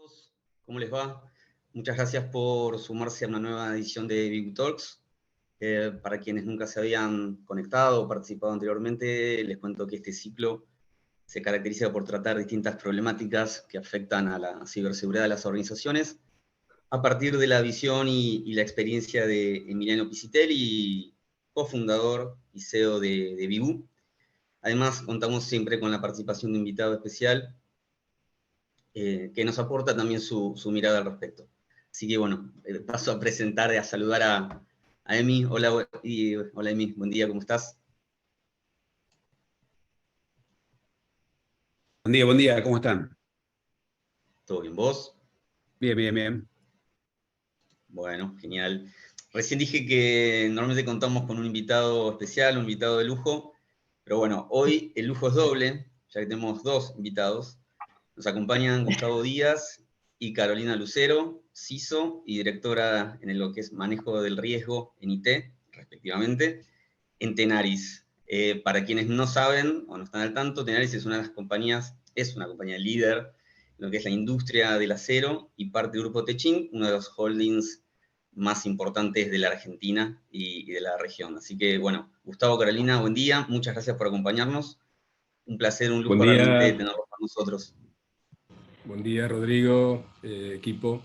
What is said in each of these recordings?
todos, ¿cómo les va? Muchas gracias por sumarse a una nueva edición de Big Talks. Para quienes nunca se habían conectado o participado anteriormente, les cuento que este ciclo se caracteriza por tratar distintas problemáticas que afectan a la ciberseguridad de las organizaciones a partir de la visión y la experiencia de Emiliano Piscitelli, cofundador y CEO de Bibu. Además, contamos siempre con la participación de un invitado especial que nos aporta también su mirada al respecto. Así que bueno, paso a presentar, a saludar a Emi. Hola Emi, buen día, ¿cómo estás? Buen día, ¿cómo están? ¿Todo bien, vos? Bien, bien, bien. Bueno, genial. Recién dije que normalmente contamos con un invitado especial, un invitado de lujo, pero bueno, hoy el lujo es doble, ya que tenemos dos invitados. Nos acompañan Gustavo Díaz y Carolina Lucero, CISO y directora en lo que es manejo del riesgo en IT, respectivamente, en Tenaris. Para quienes no saben o no están al tanto, Tenaris es una compañía líder en lo que es la industria del acero y parte del grupo Techint, uno de los holdings más importantes de la Argentina y de la región. Así que, bueno, Gustavo, Carolina, buen día, muchas gracias por acompañarnos. Un placer, un Buen lujo realmente día, tenerlos con nosotros. buen día, Rodrigo, equipo.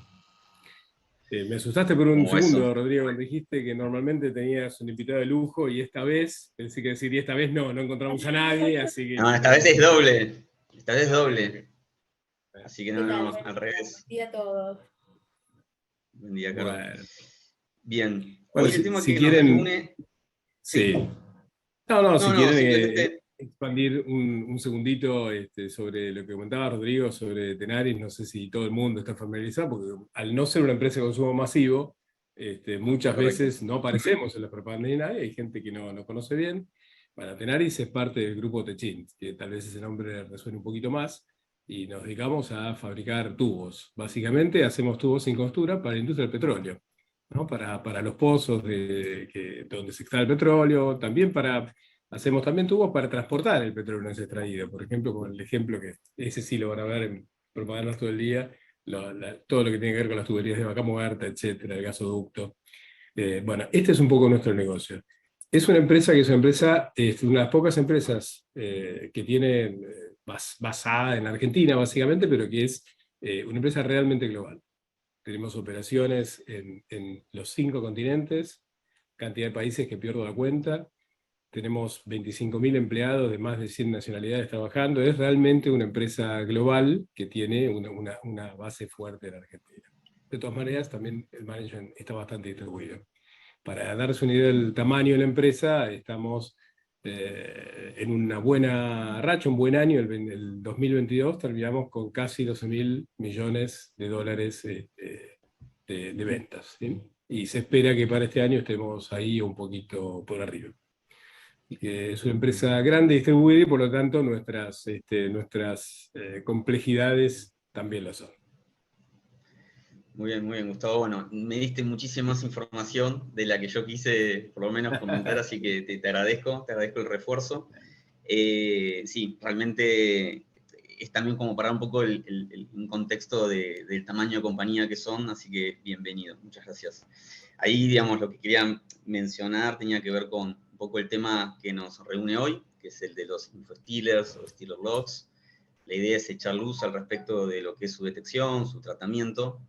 Me asustaste por un Como eso. segundo, Rodrigo, cuando dijiste que normalmente tenías un invitado de lujo y esta vez, pensé que decir, y esta vez no encontramos a nadie, así que No, esta vez es doble. Esta vez es doble. Así que ¿Qué tal? no, Buen al día, revés. buen día a todos. Buen día, Caro. bueno. Bien. Bueno, Hoy el tema si que nos quieren, reúne... sí. Sí. No, si No, quieren simplemente... expandir un segundito sobre lo que comentaba Rodrigo sobre Tenaris, no sé si todo el mundo está familiarizado, porque al no ser una empresa de consumo masivo, muchas Correcto. veces no aparecemos en las propagandas de nadie, hay gente que no conoce bien. Bueno, Tenaris es parte del grupo Techint, que tal vez ese nombre resuene un poquito más, y nos dedicamos a fabricar tubos. Básicamente hacemos tubos sin costura para la industria del petróleo, ¿no? Para los pozos donde se extrae el petróleo, hacemos también tubos para transportar el petróleo no extraído. Por ejemplo, con el ejemplo que ese sí lo van a ver en propagandas todo el día, todo lo que tiene que ver con las tuberías de vaca muerta, etcétera, el gasoducto. Bueno, este es un poco nuestro negocio. Es una empresa una de las pocas empresas que tiene basada en Argentina, básicamente, pero que es una empresa realmente global. Tenemos operaciones en los 5 continentes, cantidad de países que pierdo la cuenta. Tenemos 25.000 empleados de más de 100 nacionalidades trabajando. Es realmente una empresa global que tiene una base fuerte en Argentina. De todas maneras, también el management está bastante distribuido. Para darse una idea del tamaño de la empresa, estamos en una buena racha, un buen año. El 2022 terminamos con casi 12.000 millones de dólares de ventas, ¿sí? Y se espera que para este año estemos ahí un poquito por arriba. Es una empresa grande y distribuida y por lo tanto nuestras complejidades también lo son. Muy bien, Gustavo. Bueno, me diste muchísima más información de la que yo quise por lo menos comentar, así que te agradezco el refuerzo. Sí, realmente es también como para un poco un contexto del tamaño de compañía que son, así que bienvenido, muchas gracias. Ahí, digamos, lo que quería mencionar tenía que ver con un poco el tema que nos reúne hoy, que es el de los infostealers o stealer logs. La idea es echar luz al respecto de lo que es su detección, su tratamiento,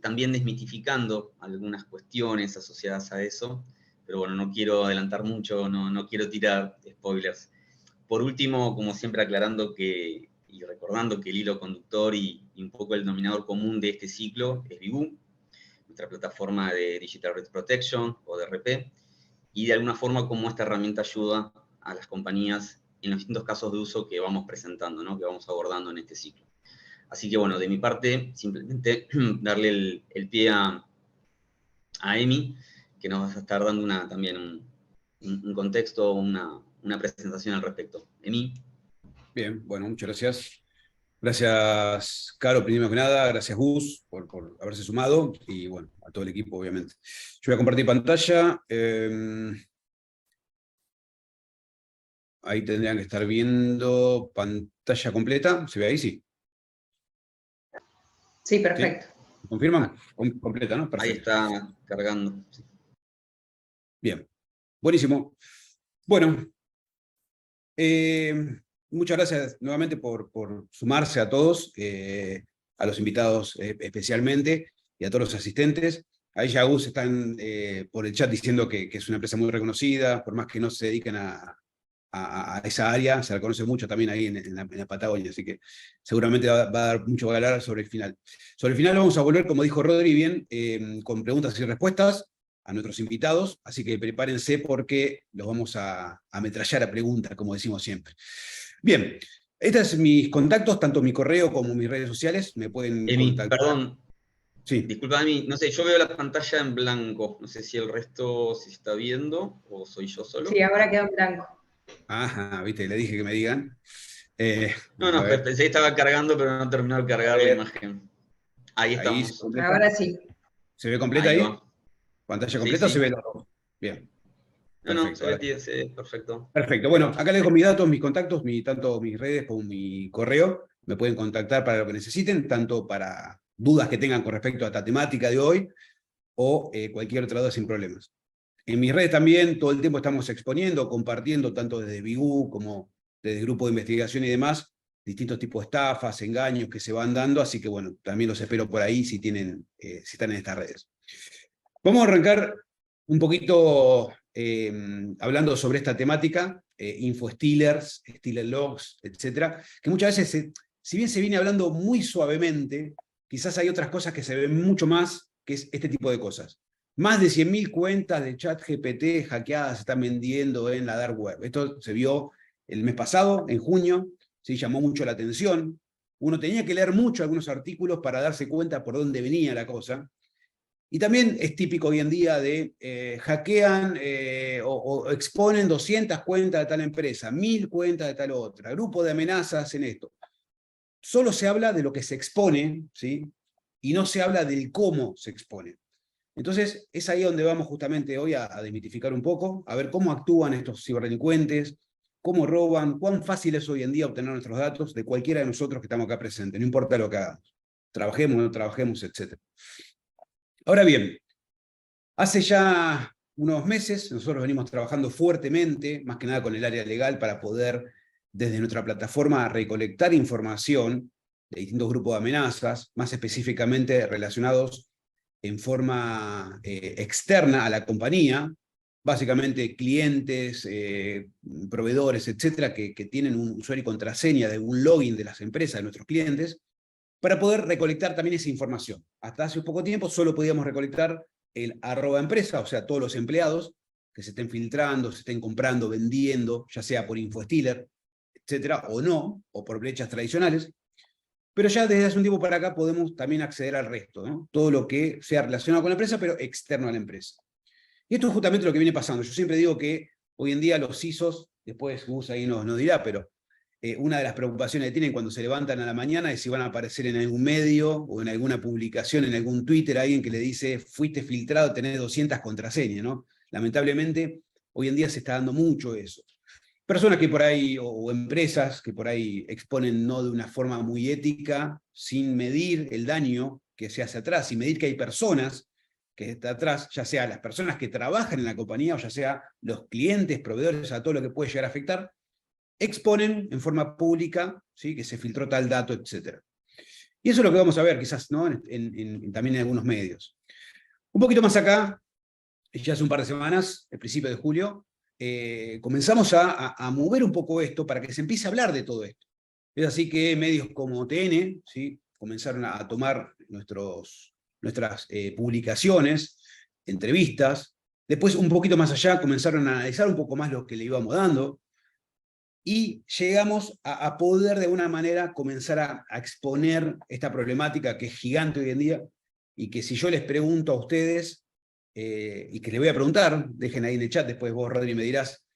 también desmitificando algunas cuestiones asociadas a eso, pero bueno, no quiero adelantar mucho, no quiero tirar spoilers. Por último, como siempre aclarando y recordando que el hilo conductor y un poco el denominador común de este ciclo es Bibu, nuestra plataforma de Digital Risk Protection o DRP, y de alguna forma cómo esta herramienta ayuda a las compañías en los distintos casos de uso que vamos presentando, ¿no? Que vamos abordando en este ciclo. Así que bueno, de mi parte, simplemente darle el pie a Emi, que nos va a estar dando también un contexto, una presentación al respecto. Emi. Bien, bueno, muchas gracias. Gracias, Caro, primero que nada. Gracias, Gus, por haberse sumado. Y bueno, a todo el equipo, obviamente. Yo voy a compartir pantalla. Ahí tendrían que estar viendo pantalla completa. ¿Se ve ahí? Sí. Sí, perfecto. ¿Me confirman? Completa, ¿no? Ahí Perfecto. está cargando. Bien, buenísimo. Bueno, muchas gracias nuevamente por sumarse a todos, a los invitados especialmente, y a todos los asistentes. Ahí ya Gus están por el chat diciendo que es una empresa muy reconocida, por más que no se dediquen a esa área, se la conoce mucho también ahí en la Patagonia, así que seguramente va a dar mucho que hablar sobre el final. Sobre el final vamos a volver, como dijo Rodri bien, con preguntas y respuestas a nuestros invitados, así que prepárense porque los vamos a ametrallar a preguntas, como decimos siempre. Bien, estos son mis contactos, tanto mi correo como mis redes sociales, me pueden contactar. Perdón, Sí. disculpa a mí, no sé, yo veo la pantalla en blanco, no sé si el resto se está viendo o soy yo solo. Sí, ahora quedó en blanco. Ajá, viste, le dije que me digan. No, pensé que estaba cargando, pero no terminó de cargar la imagen. Ahí estamos. Ahora sí. ¿Se ve completa Ahí ahí? va. ¿Pantalla completa Sí, o se ve los dos? Bien. No, Perfecto. se ve perfecto. Perfecto. Bueno, acá les dejo mis datos, mis contactos, tanto mis redes como mi correo. Me pueden contactar para lo que necesiten, tanto para dudas que tengan con respecto a esta temática de hoy o cualquier otra duda sin problemas. En mis redes también todo el tiempo estamos exponiendo, compartiendo, tanto desde Bigu como desde el grupo de investigación y demás, distintos tipos de estafas, engaños que se van dando, así que bueno, también los espero por ahí si están en estas redes. Vamos a arrancar un poquito hablando sobre esta temática, infostealers, stealer logs, etcétera, que muchas veces, si bien se viene hablando muy suavemente, quizás hay otras cosas que se ven mucho más, que es este tipo de cosas. Más de 100.000 cuentas de ChatGPT hackeadas se están vendiendo en la dark web. Esto se vio el mes pasado, en junio, sí, llamó mucho la atención. Uno tenía que leer mucho algunos artículos para darse cuenta por dónde venía la cosa. Y también es típico hoy en día de hackean o exponen 200 cuentas de tal empresa, 1.000 cuentas de tal otra, grupo de amenazas en esto. Solo se habla de lo que se expone, ¿sí? Y no se habla del cómo se expone. Entonces, es ahí donde vamos justamente hoy a desmitificar un poco, a ver cómo actúan estos ciberdelincuentes, cómo roban, cuán fácil es hoy en día obtener nuestros datos de cualquiera de nosotros que estamos acá presentes, no importa lo que hagamos, trabajemos o no trabajemos, etc. Ahora bien, hace ya unos meses nosotros venimos trabajando fuertemente, más que nada con el área legal, para poder, desde nuestra plataforma, recolectar información de distintos grupos de amenazas, más específicamente relacionados en forma externa a la compañía, básicamente clientes, proveedores, etcétera, que tienen un usuario y contraseña de un login de las empresas, de nuestros clientes, para poder recolectar también esa información. Hasta hace poco tiempo solo podíamos recolectar el @empresa, o sea, todos los empleados que se estén filtrando, se estén comprando, vendiendo, ya sea por infostealer, etcétera, o no, o por brechas tradicionales. Pero ya desde hace un tiempo para acá podemos también acceder al resto, ¿no? Todo lo que sea relacionado con la empresa, pero externo a la empresa. Y esto es justamente lo que viene pasando. Yo siempre digo que hoy en día los CISOs, después Gus ahí nos dirá, pero una de las preocupaciones que tienen cuando se levantan a la mañana es si van a aparecer en algún medio o en alguna publicación, en algún Twitter, alguien que le dice, fuiste filtrado, tenés 200 contraseñas, ¿no? Lamentablemente, hoy en día se está dando mucho eso. Personas que por ahí, o empresas que por ahí exponen no de una forma muy ética, sin medir el daño que se hace atrás, sin medir que hay personas que está atrás, ya sea las personas que trabajan en la compañía, o ya sea los clientes, proveedores, a todo lo que puede llegar a afectar, exponen en forma pública, ¿sí? Que se filtró tal dato, etc. Y eso es lo que vamos a ver, quizás, ¿no? También en algunos medios. Un poquito más acá, ya hace un par de semanas, el principio de julio, comenzamos a mover un poco esto para que se empiece a hablar de todo esto. Es así que medios como TN, ¿sí? Comenzaron a tomar nuestras publicaciones, entrevistas. Después, un poquito más allá, comenzaron a analizar un poco más lo que le íbamos dando. Y llegamos a poder de alguna manera comenzar a exponer esta problemática que es gigante hoy en día, y que si yo les pregunto a ustedes, y que les voy a preguntar, dejen ahí en el chat, después vos, Rodri, me dirás,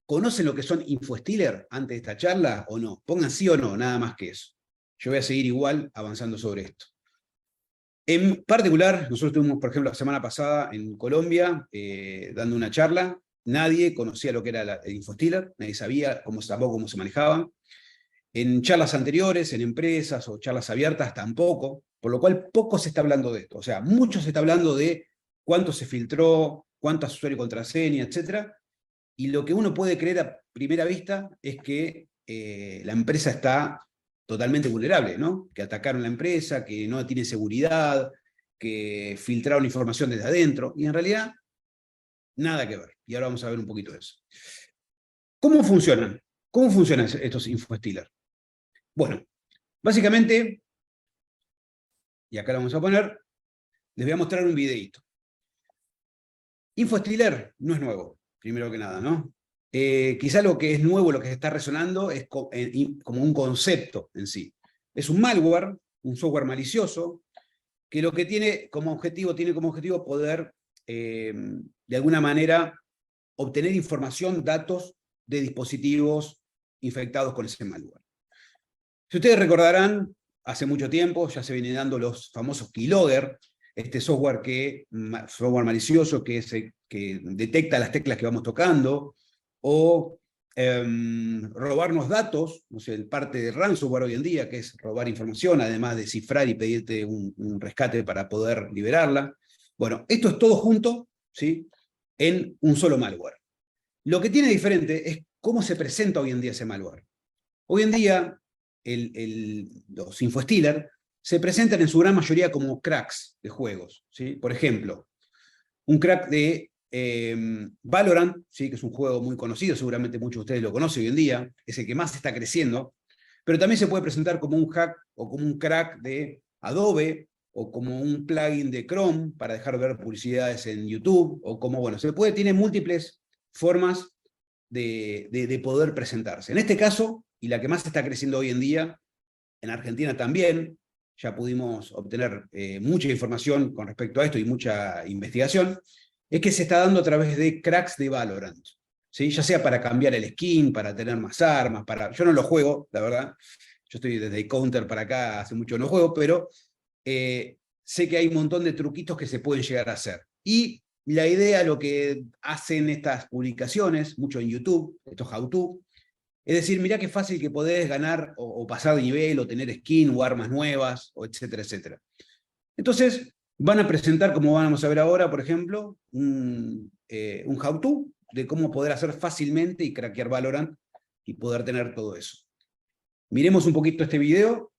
¿conocen lo que son infostealer antes de esta charla o no? Pongan sí o no, nada más que eso. Yo voy a seguir igual avanzando sobre esto. En particular, nosotros estuvimos, por ejemplo, la semana pasada en Colombia, dando una charla. Nadie conocía lo que era el infostealer, nadie sabía tampoco cómo se manejaban. En charlas anteriores, en empresas o charlas abiertas tampoco, por lo cual poco se está hablando de esto. O sea, mucho se está hablando de cuánto se filtró, cuántas usuario y contraseña, etc. Y lo que uno puede creer a primera vista es que la empresa está totalmente vulnerable, ¿no? Que atacaron la empresa, que no tiene seguridad, que filtraron información desde adentro, y en realidad nada que ver. Y ahora vamos a ver un poquito de eso. ¿Cómo funcionan? ¿Cómo funcionan estos infostealers? Bueno, básicamente, y acá lo vamos a poner, les voy a mostrar un videito. Infostealer no es nuevo, primero que nada, ¿no? Quizá lo que es nuevo, lo que se está resonando, es como un concepto en sí. Es un malware, un software malicioso, que lo que tiene como objetivo poder, de alguna manera, obtener información, datos de dispositivos infectados con ese malware. Si ustedes recordarán, hace mucho tiempo ya se vienen dando los famosos keylogger, este software malicioso que detecta las teclas que vamos tocando, o robarnos datos, no sé, parte de ransomware hoy en día, que es robar información, además de cifrar y pedirte un rescate para poder liberarla. Bueno, esto es todo junto, ¿sí?, en un solo malware. Lo que tiene diferente es cómo se presenta hoy en día ese malware. Hoy en día, los infostealers se presentan en su gran mayoría como cracks de juegos, ¿sí? Por ejemplo, un crack de Valorant, ¿sí?, que es un juego muy conocido, seguramente muchos de ustedes lo conocen hoy en día, es el que más está creciendo, pero también se puede presentar como un hack o como un crack de Adobe, o como un plugin de Chrome para dejar ver publicidades en YouTube, o como, bueno, tiene múltiples formas de poder presentarse. En este caso, y la que más está creciendo hoy en día, en Argentina también, ya pudimos obtener mucha información con respecto a esto y mucha investigación, es que se está dando a través de cracks de Valorant, ¿sí? Ya sea para cambiar el skin, para tener más armas, yo no lo juego, la verdad, yo estoy desde Counter para acá, hace mucho no juego, pero sé que hay un montón de truquitos que se pueden llegar a hacer. Y la idea, lo que hacen estas publicaciones, mucho en YouTube, estos how-to, es decir, mirá qué fácil que podés ganar o pasar de nivel, o tener skin, o armas nuevas, o etcétera, etcétera. Entonces, van a presentar, como vamos a ver ahora, por ejemplo, un how-to de cómo poder hacer fácilmente y craquear Valorant y poder tener todo eso. Miremos un poquito este video,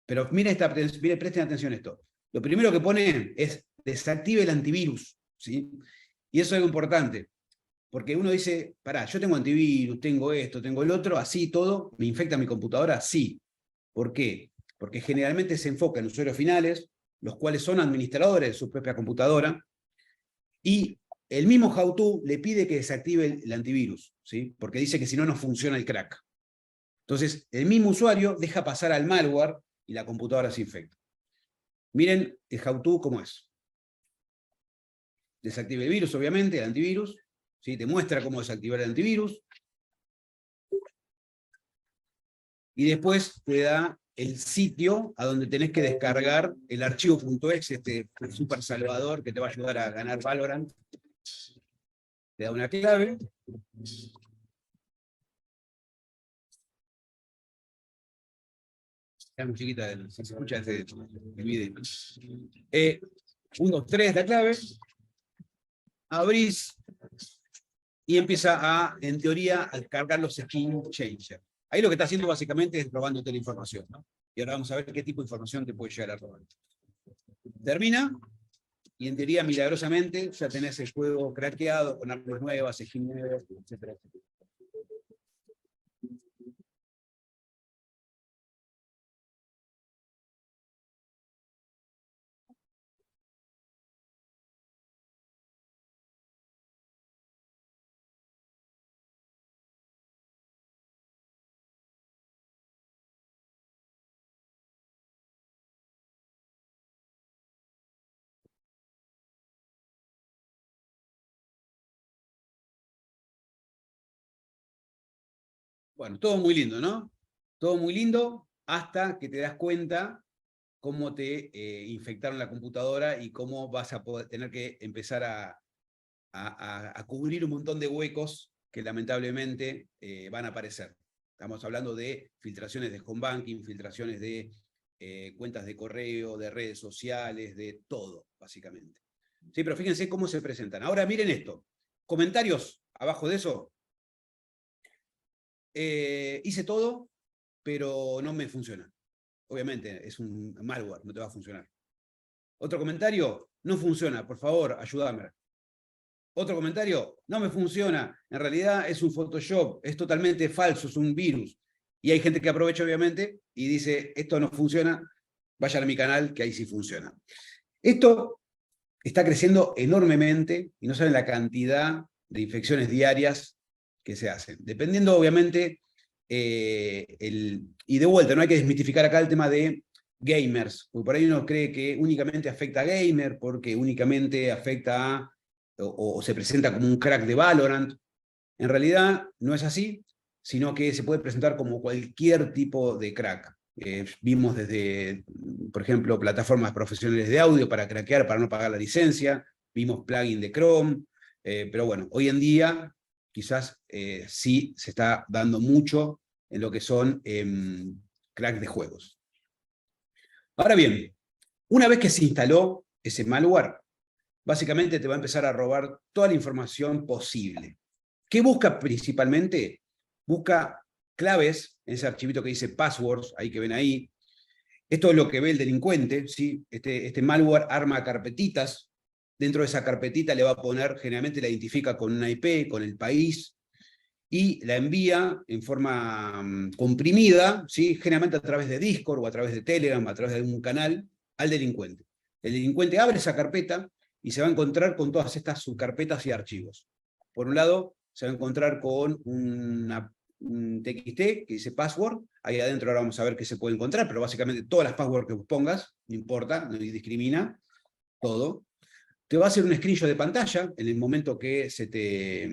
pero presten atención a esto. Lo primero que pone es desactive el antivirus, ¿sí? Y eso es algo importante, porque uno dice, pará, yo tengo antivirus, tengo esto, tengo el otro, así todo, ¿me infecta mi computadora? Sí. ¿Por qué? Porque generalmente se enfoca en usuarios finales, los cuales son administradores de su propia computadora, y el mismo how-to le pide que desactive el antivirus, ¿sí? Porque dice que si no, no funciona el crack. Entonces, el mismo usuario deja pasar al malware y la computadora se infecta. Miren el how-to cómo es. Desactive el virus, obviamente, el antivirus, ¿sí? Te muestra cómo desactivar el antivirus. Y después te da el sitio a donde tenés que descargar el archivo .exe, este super salvador que te va a ayudar a ganar Valorant. Te da una clave. Es muy chiquita, se escucha el video. 1, 2, 3, la clave. Abrís y empieza a, en teoría, a cargar los skin changer. Ahí lo que está haciendo básicamente es robándote la información, ¿no? Y ahora vamos a ver qué tipo de información te puede llegar a robar. Termina, y en teoría, milagrosamente, ya tenés el juego craqueado, con armas nuevas, skins nuevas, etcétera, etcétera. Bueno, todo muy lindo, ¿no? Todo muy lindo hasta que te das cuenta cómo te infectaron la computadora y cómo vas a poder tener que empezar a cubrir un montón de huecos que lamentablemente van a aparecer. Estamos hablando de filtraciones de home banking, filtraciones de cuentas de correo, de redes sociales, de todo, básicamente. Sí, pero fíjense cómo se presentan. Ahora miren esto. Comentarios abajo de eso. Hice todo, pero no me funciona. Obviamente, es un malware, no te va a funcionar. Otro comentario, no funciona, por favor, ayúdame. Otro comentario, no me funciona, en realidad es un Photoshop, es totalmente falso, es un virus. Y hay gente que aprovecha, obviamente, y dice, esto no funciona, vayan a mi canal, que ahí sí funciona. Esto está creciendo enormemente, y no saben la cantidad de infecciones diarias que se hacen. Dependiendo, obviamente, y de vuelta, no hay que desmitificar acá el tema de gamers, porque por ahí uno cree que únicamente afecta a gamer, porque únicamente afecta a, o se presenta como un crack de Valorant. En realidad no es así, sino que se puede presentar como cualquier tipo de crack. Vimos desde, por ejemplo, plataformas profesionales de audio para craquear, para no pagar la licencia, vimos plugin de Chrome, pero bueno, hoy en día quizás sí se está dando mucho en lo que son crack de juegos. Ahora bien, una vez que se instaló ese malware, básicamente te va a empezar a robar toda la información posible. ¿Qué busca principalmente? Busca claves, en ese archivito que dice passwords, ahí que ven ahí. Esto es lo que ve el delincuente, ¿sí? Este malware arma carpetitas. Dentro de esa carpetita le va a poner, generalmente la identifica con una IP, con el país, y la envía en forma comprimida, ¿sí? Generalmente a través de Discord o a través de Telegram, a través de algún canal, al delincuente. El delincuente abre esa carpeta y se va a encontrar con todas estas subcarpetas y archivos. Por un lado, se va a encontrar con un TXT que dice password. Ahí adentro ahora vamos a ver qué se puede encontrar, pero básicamente todas las passwords que pongas, no importa, no discrimina, todo. Te va a hacer un screenshot de pantalla en el momento que se te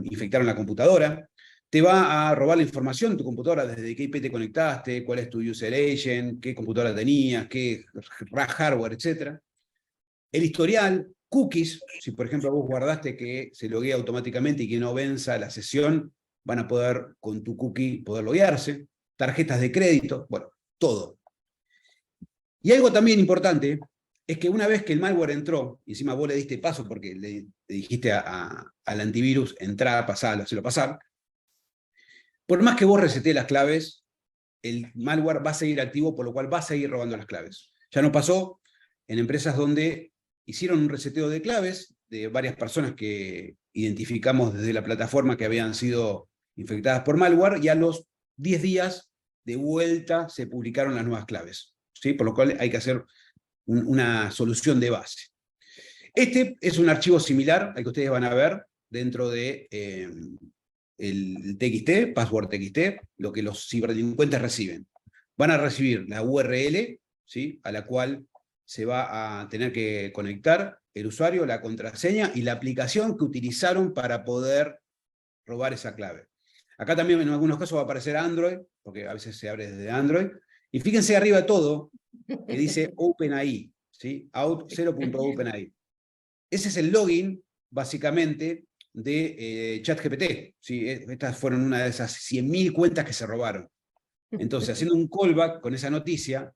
infectaron la computadora. Te va a robar la información de tu computadora, desde qué IP te conectaste, cuál es tu user agent, qué computadora tenías, qué hardware, etc. El historial, cookies, si por ejemplo vos guardaste que se loguea automáticamente y que no venza la sesión, van a poder con tu cookie poder loguearse, tarjetas de crédito, bueno, todo. Y algo también importante es que una vez que el malware entró, y encima vos le diste paso porque le dijiste al antivirus, entrar, pasar, hacerlo pasar, por más que vos resetees las claves, el malware va a seguir activo, por lo cual va a seguir robando las claves. Ya nos pasó en empresas donde hicieron un reseteo de claves de varias personas que identificamos desde la plataforma que habían sido infectadas por malware, y a los 10 días de vuelta se publicaron las nuevas claves, ¿sí? Por lo cual hay que hacer una solución de base. Este es un archivo similar al que ustedes van a ver dentro de el TXT, password TXT, lo que los ciberdelincuentes reciben. Van a recibir la URL, ¿sí? A la cual se va a tener que conectar el usuario, la contraseña y la aplicación que utilizaron para poder robar esa clave. Acá también en algunos casos va a aparecer Android, porque a veces se abre desde Android. Y fíjense arriba de todo que dice OpenAI, ¿sí? Out 0.OpenAI. Ese es el login, básicamente, de ChatGPT, ¿sí? Estas fueron una de esas 100.000 cuentas que se robaron. Entonces, haciendo un callback con esa noticia,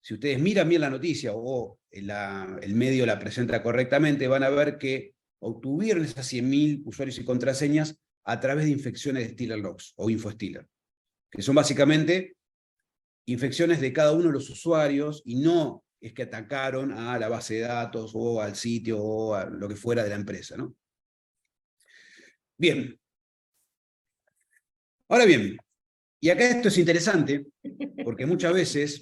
si ustedes miran bien la noticia o el medio la presenta correctamente, van a ver que obtuvieron esas 100.000 usuarios y contraseñas a través de infecciones de Stealer Logs o InfoStealer, que son básicamente infecciones de cada uno de los usuarios, y no es que atacaron a la base de datos o al sitio o a lo que fuera de la empresa, ¿no? Bien. Ahora bien, y acá esto es interesante, porque muchas veces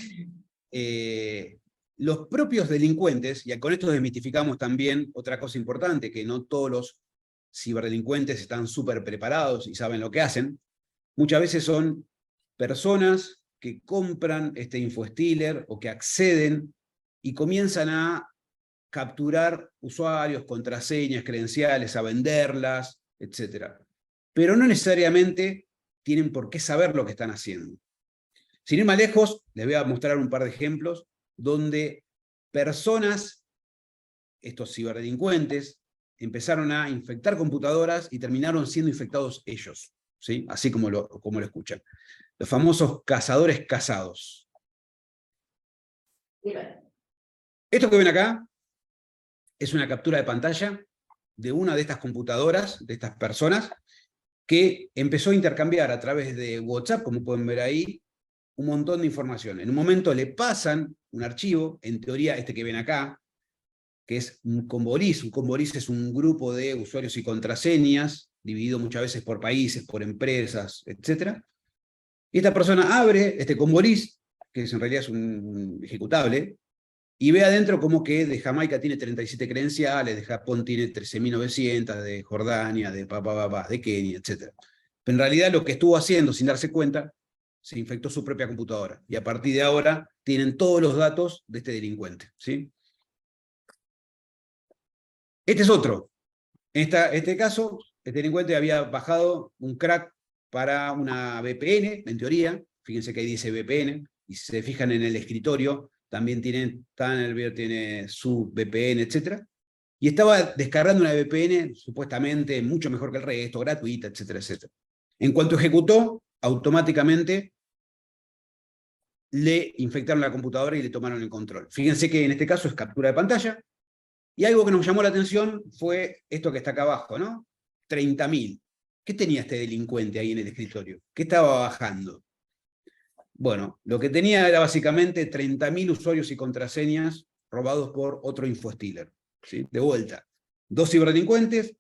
los propios delincuentes, y con esto desmitificamos también otra cosa importante, que no todos los ciberdelincuentes están súper preparados y saben lo que hacen, muchas veces son personas que compran este InfoStealer o que acceden y comienzan a capturar usuarios, contraseñas, credenciales, a venderlas, etc. Pero no necesariamente tienen por qué saber lo que están haciendo. Sin ir más lejos, les voy a mostrar un par de ejemplos donde personas, estos ciberdelincuentes, empezaron a infectar computadoras y terminaron siendo infectados ellos. ¿sí? Así como lo escuchan. Los famosos cazadores casados. Esto que ven acá es una captura de pantalla de una de estas computadoras, de estas personas, que empezó a intercambiar a través de WhatsApp, como pueden ver ahí, un montón de información. En un momento le pasan un archivo, en teoría este que ven acá, que es un Convoris. Un Convoris es un grupo de usuarios y contraseñas, dividido muchas veces por países, por empresas, etc. Y esta persona abre este Convoris, que en realidad es un ejecutable, y ve adentro como que de Jamaica tiene 37 credenciales, de Japón tiene 13.900, de Jordania, de Kenia, etc. Pero en realidad lo que estuvo haciendo sin darse cuenta, se infectó su propia computadora. Y a partir de ahora tienen todos los datos de este delincuente, ¿sí? Este es otro. En este caso, este delincuente había bajado un crack para una VPN, en teoría. Fíjense que ahí dice VPN, y si se fijan en el escritorio, también tiene su VPN, etc. Y estaba descargando una VPN supuestamente mucho mejor que el resto, gratuita, etcétera, etcétera. En cuanto ejecutó, automáticamente le infectaron la computadora y le tomaron el control. Fíjense que en este caso es captura de pantalla. Y algo que nos llamó la atención fue esto que está acá abajo, ¿no? 30.000. ¿Qué tenía este delincuente ahí en el escritorio? ¿Qué estaba bajando? Bueno, lo que tenía era básicamente 30.000 usuarios y contraseñas robados por otro infostealer, ¿sí? De vuelta. 2 ciberdelincuentes,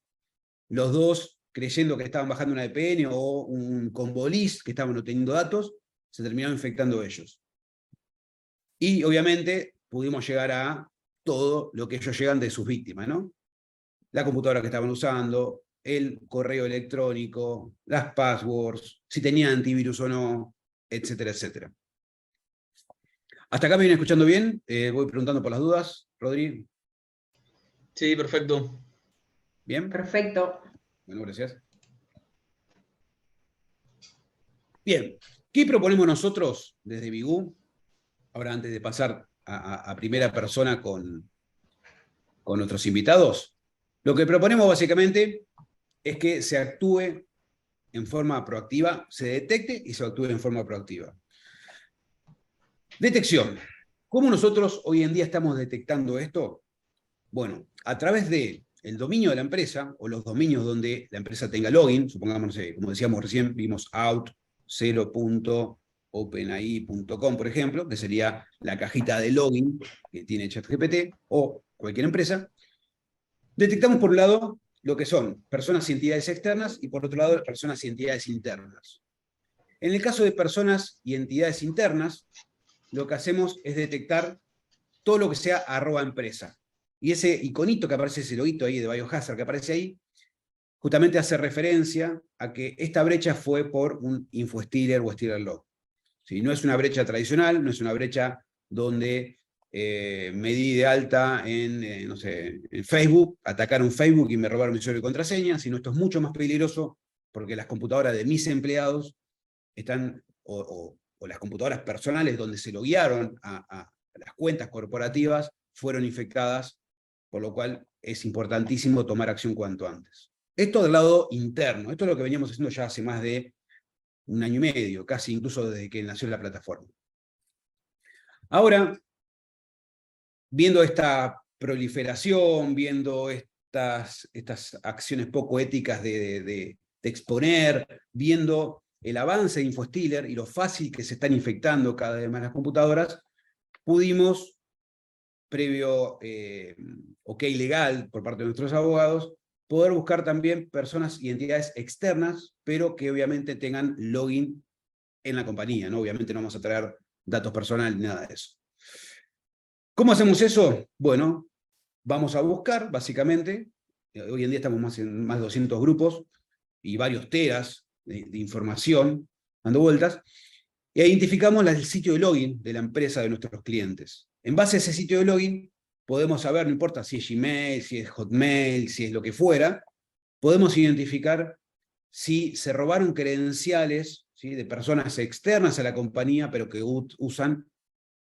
los dos creyendo que estaban bajando una VPN o un Convolis, que estaban obteniendo datos, se terminaron infectando ellos. Y obviamente pudimos llegar a todo lo que ellos llegan de sus víctimas, ¿no? La computadora que estaban usando, el correo electrónico, las passwords, si tenían antivirus o no, etcétera, etcétera. ¿Hasta acá me vienen escuchando bien? Voy preguntando por las dudas. Rodri. Sí, perfecto. ¿Bien? Perfecto. Bueno, gracias. Bien, ¿qué proponemos nosotros desde Bigú? Ahora, antes de pasar a primera persona con nuestros invitados, lo que proponemos básicamente es que se actúe en forma proactiva, se detecte y se actúe en forma proactiva. Detección. ¿Cómo nosotros hoy en día estamos detectando esto? Bueno, a través del dominio de la empresa, o los dominios donde la empresa tenga login, supongamos, no sé, como decíamos recién, vimos out 0.openai.com, por ejemplo, que sería la cajita de login que tiene ChatGPT, o cualquier empresa. Detectamos por un lado lo que son personas y entidades externas, y por otro lado personas y entidades internas. En el caso de personas y entidades internas, lo que hacemos es detectar todo lo que sea @empresa. Y ese iconito que aparece, ese loguito ahí de Biohazard que aparece ahí, justamente hace referencia a que esta brecha fue por un infostealer o stealer log. ¿Sí? No es una brecha tradicional, no es una brecha donde me di de alta en, no sé, en Facebook, atacaron Facebook y me robaron mi usuario y contraseña, sino esto es mucho más peligroso porque las computadoras de mis empleados están, o las computadoras personales donde se loguearon a las cuentas corporativas, fueron infectadas, por lo cual es importantísimo tomar acción cuanto antes. Esto del lado interno, esto es lo que veníamos haciendo ya hace más de 1 año y medio, casi incluso desde que nació la plataforma. Ahora, viendo esta proliferación, viendo estas acciones poco éticas de exponer, viendo el avance de InfoStealer y lo fácil que se están infectando cada vez más las computadoras, pudimos, previo ok legal por parte de nuestros abogados, poder buscar también personas y entidades externas, pero que obviamente tengan login en la compañía, ¿no? Obviamente no vamos a traer datos personales ni nada de eso. ¿Cómo hacemos eso? Bueno, vamos a buscar, básicamente, hoy en día estamos en más de 200 grupos y varios teras de información dando vueltas, y identificamos el sitio de login de la empresa de nuestros clientes. En base a ese sitio de login, podemos saber, no importa si es Gmail, si es Hotmail, si es lo que fuera, podemos identificar si se robaron credenciales, ¿sí?, de personas externas a la compañía, pero que usan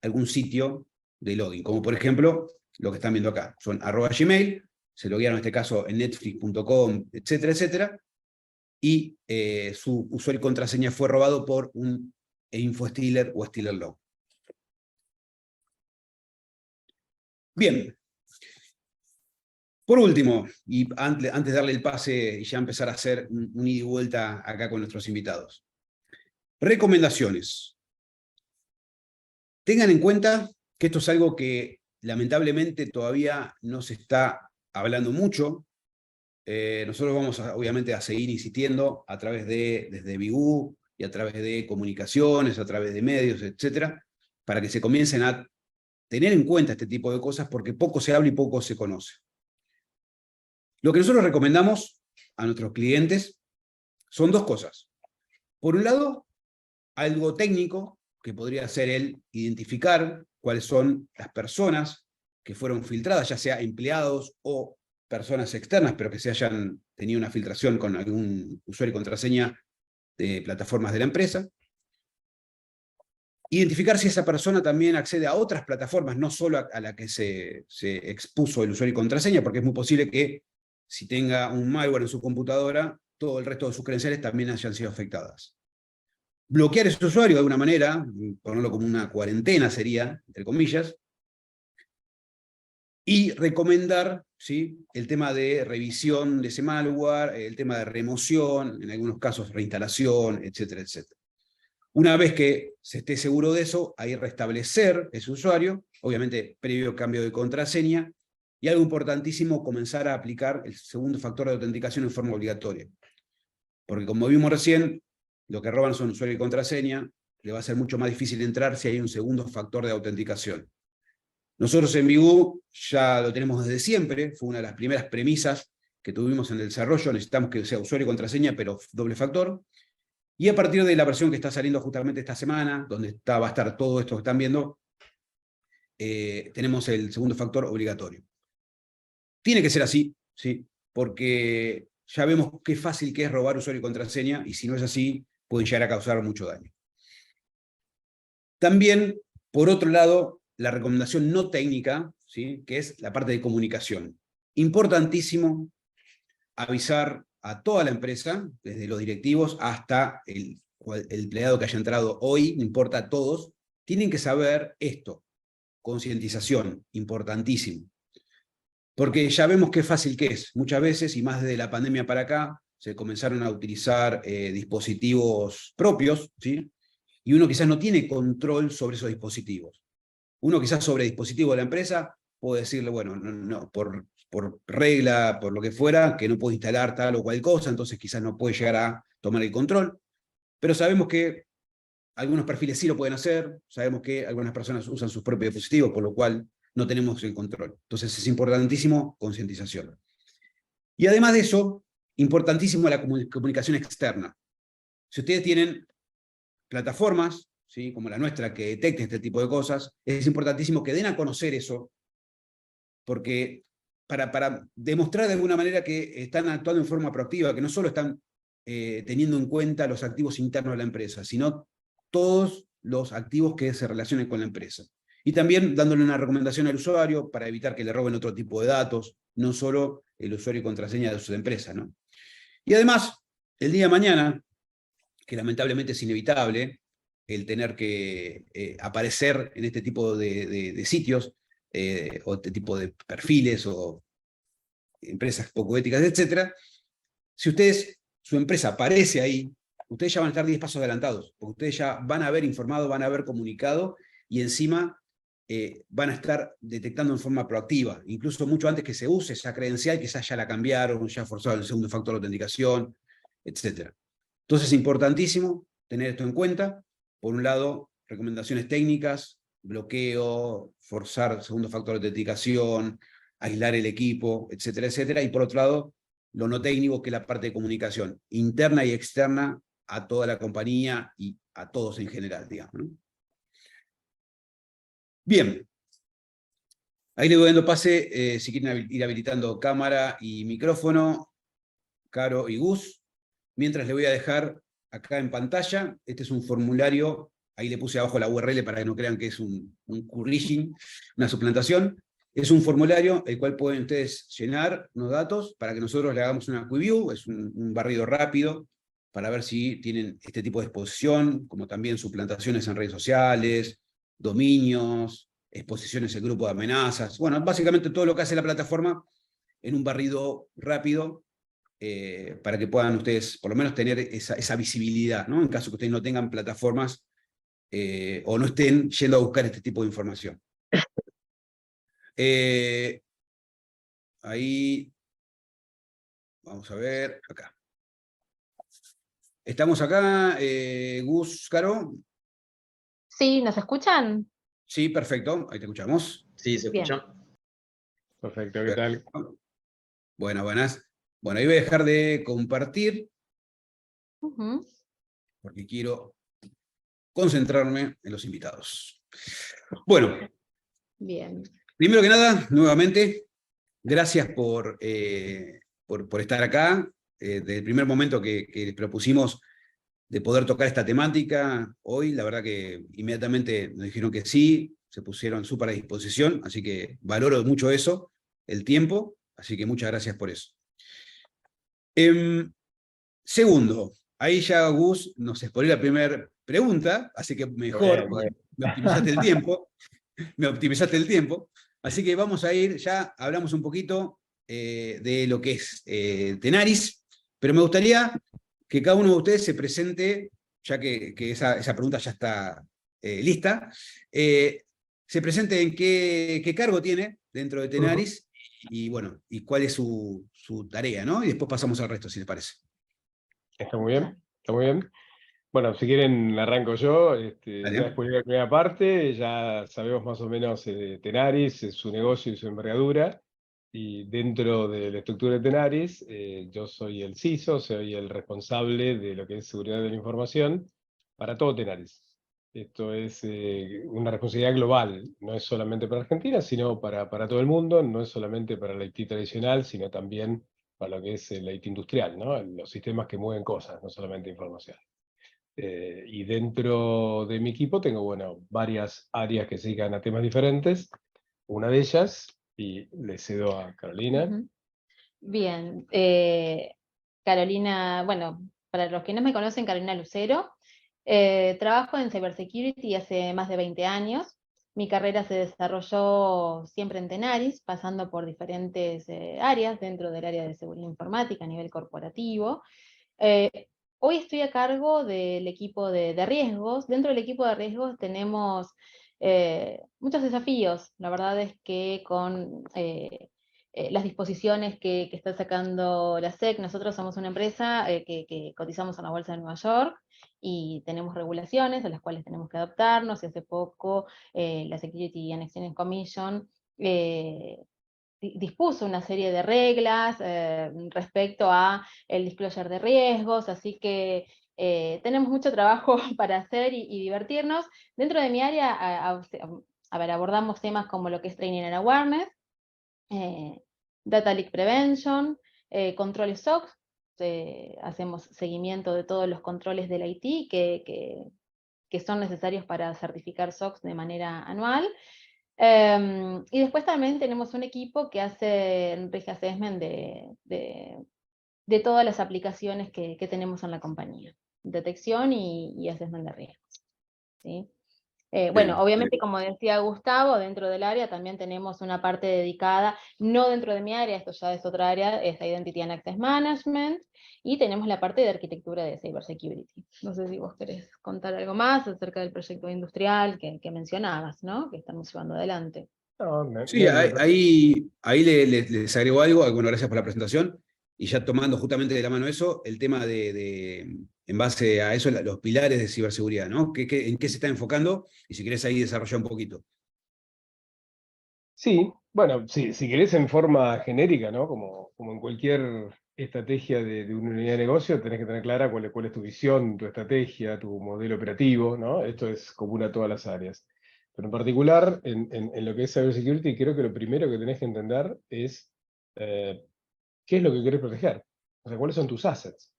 algún sitio de login, como por ejemplo lo que están viendo acá. Son @Gmail, se loguearon en este caso en netflix.com, etcétera, etcétera, y su usuario y contraseña fue robado por un infostealer o stealer log. Bien. Por último, y antes de darle el pase y ya empezar a hacer un ida y vuelta acá con nuestros invitados. Recomendaciones. Tengan en cuenta que esto es algo que lamentablemente todavía no se está hablando mucho. Nosotros vamos obviamente a seguir insistiendo a través desde BIGU y a través de comunicaciones, a través de medios, etcétera, para que se comiencen a tener en cuenta este tipo de cosas porque poco se habla y poco se conoce. Lo que nosotros recomendamos a nuestros clientes son dos cosas. Por un lado, algo técnico, que podría ser el identificar cuáles son las personas que fueron filtradas, ya sea empleados o personas externas, pero que se hayan tenido una filtración con algún usuario y contraseña de plataformas de la empresa. Identificar si esa persona también accede a otras plataformas, no solo a la que se expuso el usuario y contraseña, porque es muy posible que si tenga un malware en su computadora, todo el resto de sus credenciales también hayan sido afectadas. Bloquear ese usuario de alguna manera, ponerlo como una cuarentena sería, entre comillas, y recomendar, ¿sí?, el tema de revisión de ese malware, el tema de remoción, en algunos casos reinstalación, etcétera, etcétera. Una vez que se esté seguro de eso, ahí restablecer ese usuario, obviamente previo cambio de contraseña, y algo importantísimo, comenzar a aplicar el segundo factor de autenticación en forma obligatoria. Porque como vimos recién, lo que roban son usuario y contraseña, le va a ser mucho más difícil entrar si hay un segundo factor de autenticación. Nosotros en BIGU ya lo tenemos desde siempre, fue una de las primeras premisas que tuvimos en el desarrollo, necesitamos que sea usuario y contraseña, pero doble factor. Y a partir de la versión que está saliendo justamente esta semana, donde va a estar todo esto que están viendo, tenemos el segundo factor obligatorio. Tiene que ser así, ¿sí?, porque ya vemos qué fácil que es robar usuario y contraseña, y si no es así, pueden llegar a causar mucho daño. También, por otro lado, la recomendación no técnica, ¿sí?, que es la parte de comunicación. Importantísimo avisar a toda la empresa, desde los directivos hasta el empleado que haya entrado hoy, no importa, a todos, tienen que saber esto. Concientización, importantísimo. Porque ya vemos qué fácil que es. Muchas veces, y más desde la pandemia para acá, se comenzaron a utilizar dispositivos propios, ¿sí?, y uno quizás no tiene control sobre esos dispositivos. Uno quizás sobre el dispositivo de la empresa puede decirle, bueno, no, por regla, por lo que fuera, que no puede instalar tal o cual cosa, entonces quizás no puede llegar a tomar el control. Pero sabemos que algunos perfiles sí lo pueden hacer, sabemos que algunas personas usan sus propios dispositivos, por lo cual no tenemos el control. Entonces es importantísimo concientización. Y además de eso, importantísimo la comunicación externa. Si ustedes tienen plataformas, ¿sí?, como la nuestra, que detecten este tipo de cosas, es importantísimo que den a conocer eso, porque para demostrar de alguna manera que están actuando en forma proactiva, que no solo están teniendo en cuenta los activos internos de la empresa, sino todos los activos que se relacionen con la empresa. Y también dándole una recomendación al usuario para evitar que le roben otro tipo de datos, no solo el usuario y contraseña de su empresa, ¿no? Y además, el día de mañana, que lamentablemente es inevitable, el tener que aparecer en este tipo de sitios, o este tipo de perfiles, o empresas poco éticas, etc. Si su empresa aparece ahí, ustedes ya van a estar 10 pasos adelantados, porque ustedes ya van a haber informado, van a haber comunicado, y encima van a estar detectando en forma proactiva, incluso mucho antes que se use esa credencial, quizás ya la cambiaron, ya forzaron el segundo factor de autenticación, etc. Entonces es importantísimo tener esto en cuenta. Por un lado, recomendaciones técnicas, bloqueo, forzar segundo factor de autenticación, aislar el equipo, etcétera, etcétera. Y por otro lado, lo no técnico, que es la parte de comunicación interna y externa a toda la compañía y a todos en general, digamos, ¿no? Bien. Ahí le voy dando pase, si quieren ir habilitando cámara y micrófono, Caro y Gus. Mientras le voy a dejar acá en pantalla, este es un formulario, ahí le puse abajo la URL para que no crean que es un curriculum, una suplantación. Es un formulario el cual pueden ustedes llenar unos datos para que nosotros le hagamos una quick view, es un barrido rápido para ver si tienen este tipo de exposición, como también suplantaciones en redes sociales, dominios, exposiciones en grupo de amenazas. Bueno, básicamente todo lo que hace la plataforma en un barrido rápido para que puedan ustedes por lo menos tener esa visibilidad, ¿no? En caso que ustedes no tengan plataformas o no estén yendo a buscar este tipo de información. Ahí, vamos a ver, acá. ¿Estamos acá, Gus, Caro? Sí, ¿nos escuchan? Sí, perfecto, ahí te escuchamos. Sí, se Bien. escucha. Perfecto, ¿qué tal? Bueno, buenas. Bueno, ahí voy a dejar de compartir Ujú. porque quiero concentrarme en los invitados. Bueno, Bien. primero que nada, nuevamente, gracias por estar acá. Desde el primer momento que propusimos de poder tocar esta temática, hoy la verdad que inmediatamente nos dijeron que sí, se pusieron súper a disposición, así que valoro mucho eso, el tiempo, así que muchas gracias por eso. Segundo, ahí ya Gus nos exponió la primera pregunta, así que mejor, Bien. me optimizaste el tiempo, me optimizaste el tiempo, así que vamos a ir, ya hablamos un poquito de lo que es Tenaris, pero me gustaría que cada uno de ustedes se presente, ya que esa pregunta ya está lista, se presente en qué cargo tiene dentro de Tenaris y bueno, y cuál es su tarea, ¿no? Y después pasamos al resto, si les parece. Está muy bien, está muy bien. Bueno, si quieren arranco yo, ya después de la primera parte, ya sabemos más o menos Tenaris, su negocio y su envergadura, y dentro de la estructura de Tenaris, yo soy el CISO, soy el responsable de lo que es seguridad de la información para todo Tenaris. Esto es una responsabilidad global, no es solamente para Argentina, sino para todo el mundo, no es solamente para la IT tradicional, sino también para lo que es la IT industrial, ¿no? Los sistemas que mueven cosas, no solamente información. Y dentro de mi equipo tengo, bueno, varias áreas que se dedican a temas diferentes. Una de ellas, y le cedo a Carolina. Ujú. Bien. Carolina, bueno, para los que no me conocen, Carolina Lucero. Trabajo en Cybersecurity hace más de 20 años. Mi carrera se desarrolló siempre en Tenaris, pasando por diferentes áreas dentro del área de seguridad informática a nivel corporativo. Hoy estoy a cargo del equipo de riesgos. Dentro del equipo de riesgos tenemos muchos desafíos. La verdad es que con las disposiciones que está sacando la SEC, nosotros somos una empresa que cotizamos en la Bolsa de Nueva York y tenemos regulaciones a las cuales tenemos que adaptarnos. Y hace poco la Security and Exchange Commission dispuso una serie de reglas respecto a el disclosure de riesgos, así que tenemos mucho trabajo para hacer y divertirnos. Dentro de mi área, a ver, abordamos temas como lo que es Training and Awareness, Data Leak Prevention, controles SOX, hacemos seguimiento de todos los controles del IT que son necesarios para certificar SOX de manera anual. Y después también tenemos un equipo que hace risk assessment de todas las aplicaciones que tenemos en la compañía. Detección y assessment de riesgos. ¿Sí? Bueno, obviamente, como decía Gustavo, dentro del área también tenemos una parte dedicada, no dentro de mi área, esto ya es otra área, es Identity and Access Management, y tenemos la parte de arquitectura de Cybersecurity. No sé si vos querés contar algo más acerca del proyecto industrial que mencionabas, ¿no? Que estamos llevando adelante. Sí, ahí les agrego algo, bueno, gracias por la presentación, y ya tomando justamente de la mano eso, el tema en base a eso, los pilares de ciberseguridad, ¿no? ¿En qué se está enfocando? Y si querés ahí desarrollar un poquito. Sí, bueno, sí, si querés en forma genérica, ¿no? Como en cualquier estrategia de una unidad de negocio, tenés que tener clara cuál es tu visión, tu estrategia, tu modelo operativo, ¿no? Esto es común a todas las áreas. Pero en particular, en lo que es cybersecurity, creo que lo primero que tenés que entender es qué es lo que querés proteger. O sea, cuáles son tus assets.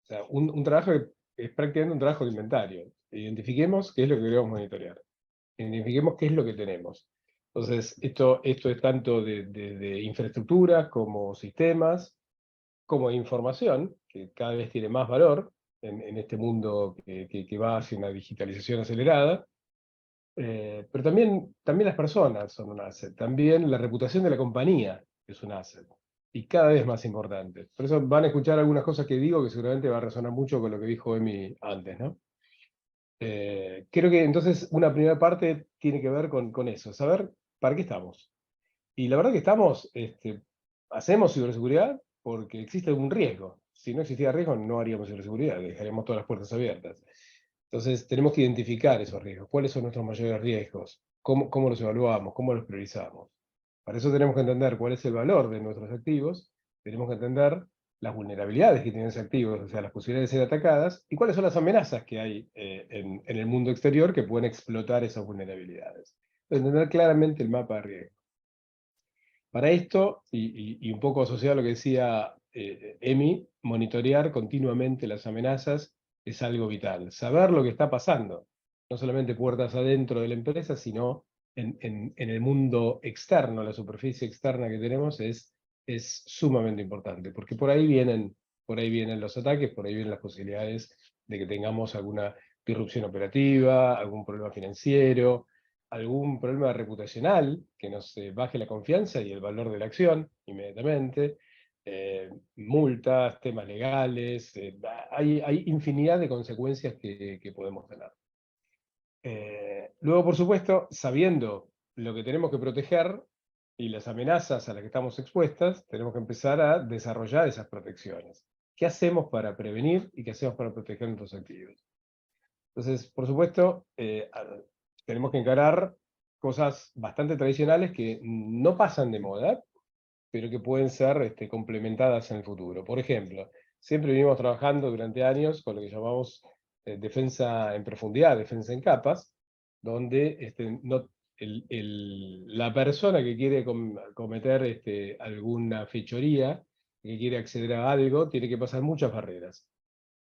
O sea, un trabajo que es prácticamente un trabajo de inventario. Identifiquemos qué es lo que queremos monitorear. Identifiquemos qué es lo que tenemos. Entonces, esto es tanto de infraestructura como sistemas, como información, que cada vez tiene más valor en este mundo que va hacia una digitalización acelerada. Pero también las personas son un asset, también la reputación de la compañía es un asset, y cada vez más importante. Por eso van a escuchar algunas cosas que digo que seguramente va a resonar mucho con lo que dijo Emi antes, ¿no? Creo que entonces una primera parte tiene que ver con eso, saber para qué estamos. Y la verdad que hacemos ciberseguridad porque existe un riesgo. Si no existiera riesgo, no haríamos ciberseguridad, dejaríamos todas las puertas abiertas. Entonces, tenemos que identificar esos riesgos. ¿Cuáles son nuestros mayores riesgos? ¿Cómo los evaluamos? ¿Cómo los priorizamos? Para eso tenemos que entender cuál es el valor de nuestros activos, tenemos que entender las vulnerabilidades que tienen esos activos, o sea, las posibilidades de ser atacadas, y cuáles son las amenazas que hay en el mundo exterior que pueden explotar esas vulnerabilidades. Entender claramente el mapa de riesgo. Para esto, y un poco asociado a lo que decía Emi, monitorear continuamente las amenazas es algo vital. Saber lo que está pasando, no solamente puertas adentro de la empresa, sino en el mundo externo, la superficie externa que tenemos es sumamente importante, porque por ahí vienen los ataques, por ahí vienen las posibilidades de que tengamos alguna disrupción operativa, algún problema financiero, algún problema reputacional que nos baje la confianza y el valor de la acción inmediatamente, multas, temas legales, hay infinidad de consecuencias que podemos tener. Luego, por supuesto, sabiendo lo que tenemos que proteger y las amenazas a las que estamos expuestas, tenemos que empezar a desarrollar esas protecciones. ¿Qué hacemos para prevenir y qué hacemos para proteger nuestros activos? Entonces, por supuesto, tenemos que encarar cosas bastante tradicionales que no pasan de moda, pero que pueden ser complementadas en el futuro. Por ejemplo, siempre venimos trabajando durante años con lo que llamamos defensa en profundidad, defensa en capas, donde la persona que quiere cometer alguna fechoría, que quiere acceder a algo, tiene que pasar muchas barreras.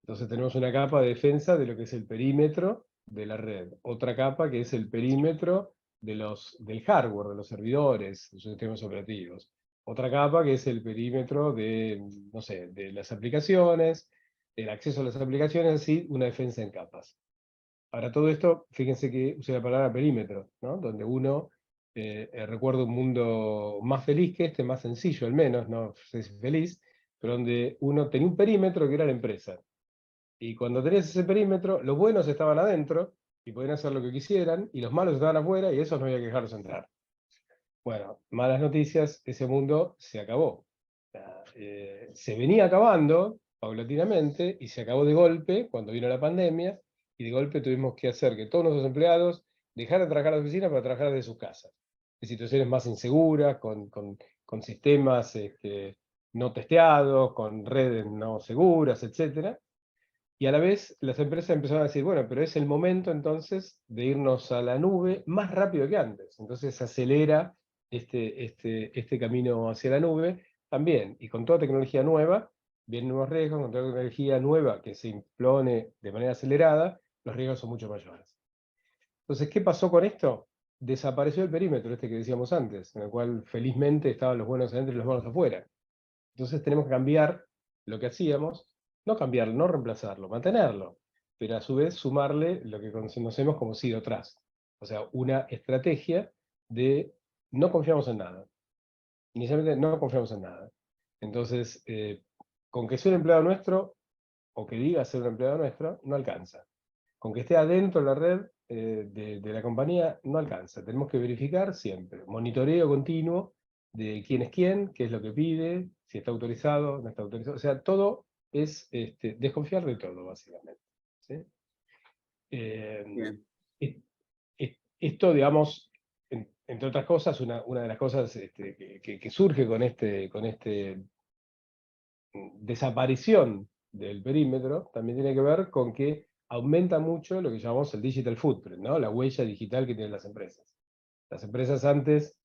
Entonces tenemos una capa de defensa de lo que es el perímetro de la red, otra capa que es el perímetro del hardware, de los servidores, de los sistemas operativos, otra capa que es el perímetro de, no sé, de las aplicaciones, el acceso a las aplicaciones, así, una defensa en capas. Para todo esto, fíjense que usé la palabra perímetro, ¿no? Donde uno, recuerdo un mundo más feliz que más sencillo al menos, no sé si feliz, pero donde uno tenía un perímetro que era la empresa. Y cuando tenías ese perímetro, los buenos estaban adentro y podían hacer lo que quisieran, y los malos estaban afuera y esos no había que dejarlos entrar. Bueno, malas noticias, ese mundo se acabó. O sea, se venía acabando paulatinamente y se acabó de golpe cuando vino la pandemia, y de golpe tuvimos que hacer que todos nuestros empleados dejaran de trabajar a la oficina para trabajar desde sus casas. En situaciones más inseguras, con sistemas no testeados, con redes no seguras, etc. Y a la vez las empresas empezaron a decir, bueno, pero es el momento entonces de irnos a la nube más rápido que antes. Entonces se acelera este camino hacia la nube también. Y con toda tecnología nueva, vienen nuevos riesgos, con toda tecnología nueva que se implone de manera acelerada, los riesgos son mucho mayores. Entonces, ¿qué pasó con esto? Desapareció el perímetro que decíamos antes, en el cual felizmente estaban los buenos adentro y los malos afuera. Entonces tenemos que cambiar lo que hacíamos, no cambiarlo, no reemplazarlo, mantenerlo, pero a su vez sumarle lo que conocemos como Zero Trust. O sea, una estrategia de no confiamos en nada. Inicialmente no confiamos en nada. Entonces, con que sea un empleado nuestro, o que diga ser un empleado nuestro, no alcanza. Con que esté adentro de la red de la compañía, no alcanza. Tenemos que verificar siempre. Monitoreo continuo de quién es quién, qué es lo que pide, si está autorizado, no está autorizado. O sea, todo es desconfiar de todo, básicamente. ¿Sí? Esto, digamos, entre otras cosas, una de las cosas que surge con desaparición del perímetro, también tiene que ver con que aumenta mucho lo que llamamos el digital footprint, ¿no? La huella digital que tienen las empresas. Las empresas antes,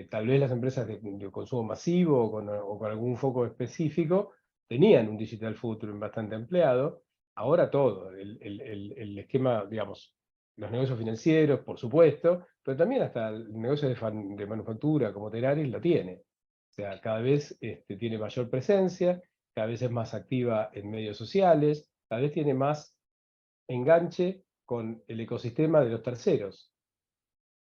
tal vez las empresas de consumo masivo o con algún foco específico, tenían un digital footprint bastante ampliado. Ahora todo, el esquema, digamos, los negocios financieros, por supuesto, pero también hasta el negocio de manufactura como Tenaris lo tiene. O sea, cada vez tiene mayor presencia, cada vez es más activa en medios sociales, cada vez tiene más enganche con el ecosistema de los terceros,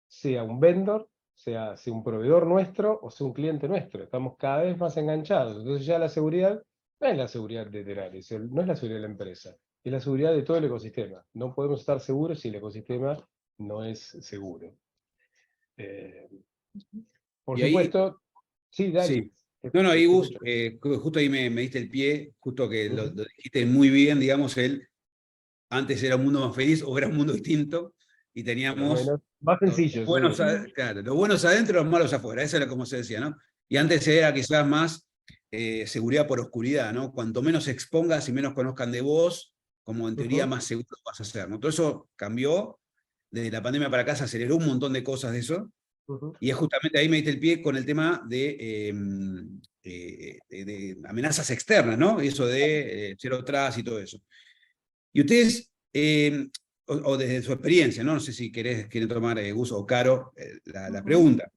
sea un vendor, sea un proveedor nuestro o sea un cliente nuestro. Estamos cada vez más enganchados. Entonces ya la seguridad no es la seguridad de Tenaris, no es la seguridad de la empresa, es la seguridad de todo el ecosistema. No podemos estar seguros si el ecosistema no es seguro. Por Y ahí, supuesto, sí, Dani. sí. No, ahí Gus, justo ahí me diste el pie, justo que lo dijiste muy bien, digamos, antes era un mundo más feliz o era un mundo distinto, y teníamos más sencillo. Claro, los buenos adentro y los malos afuera, eso era como se decía, ¿no? Y antes era quizás más seguridad por oscuridad, ¿no? Cuanto menos expongas y menos conozcan de vos, como en teoría más seguro vas a ser, ¿no? Todo eso cambió, desde la pandemia para acá se aceleró un montón de cosas de eso, y es justamente ahí me diste el pie con el tema de amenazas externas, ¿no? Eso de Zero Trust y todo eso. Y ustedes, o desde su experiencia, ¿no? No sé si quieren tomar Gus o Caro la pregunta,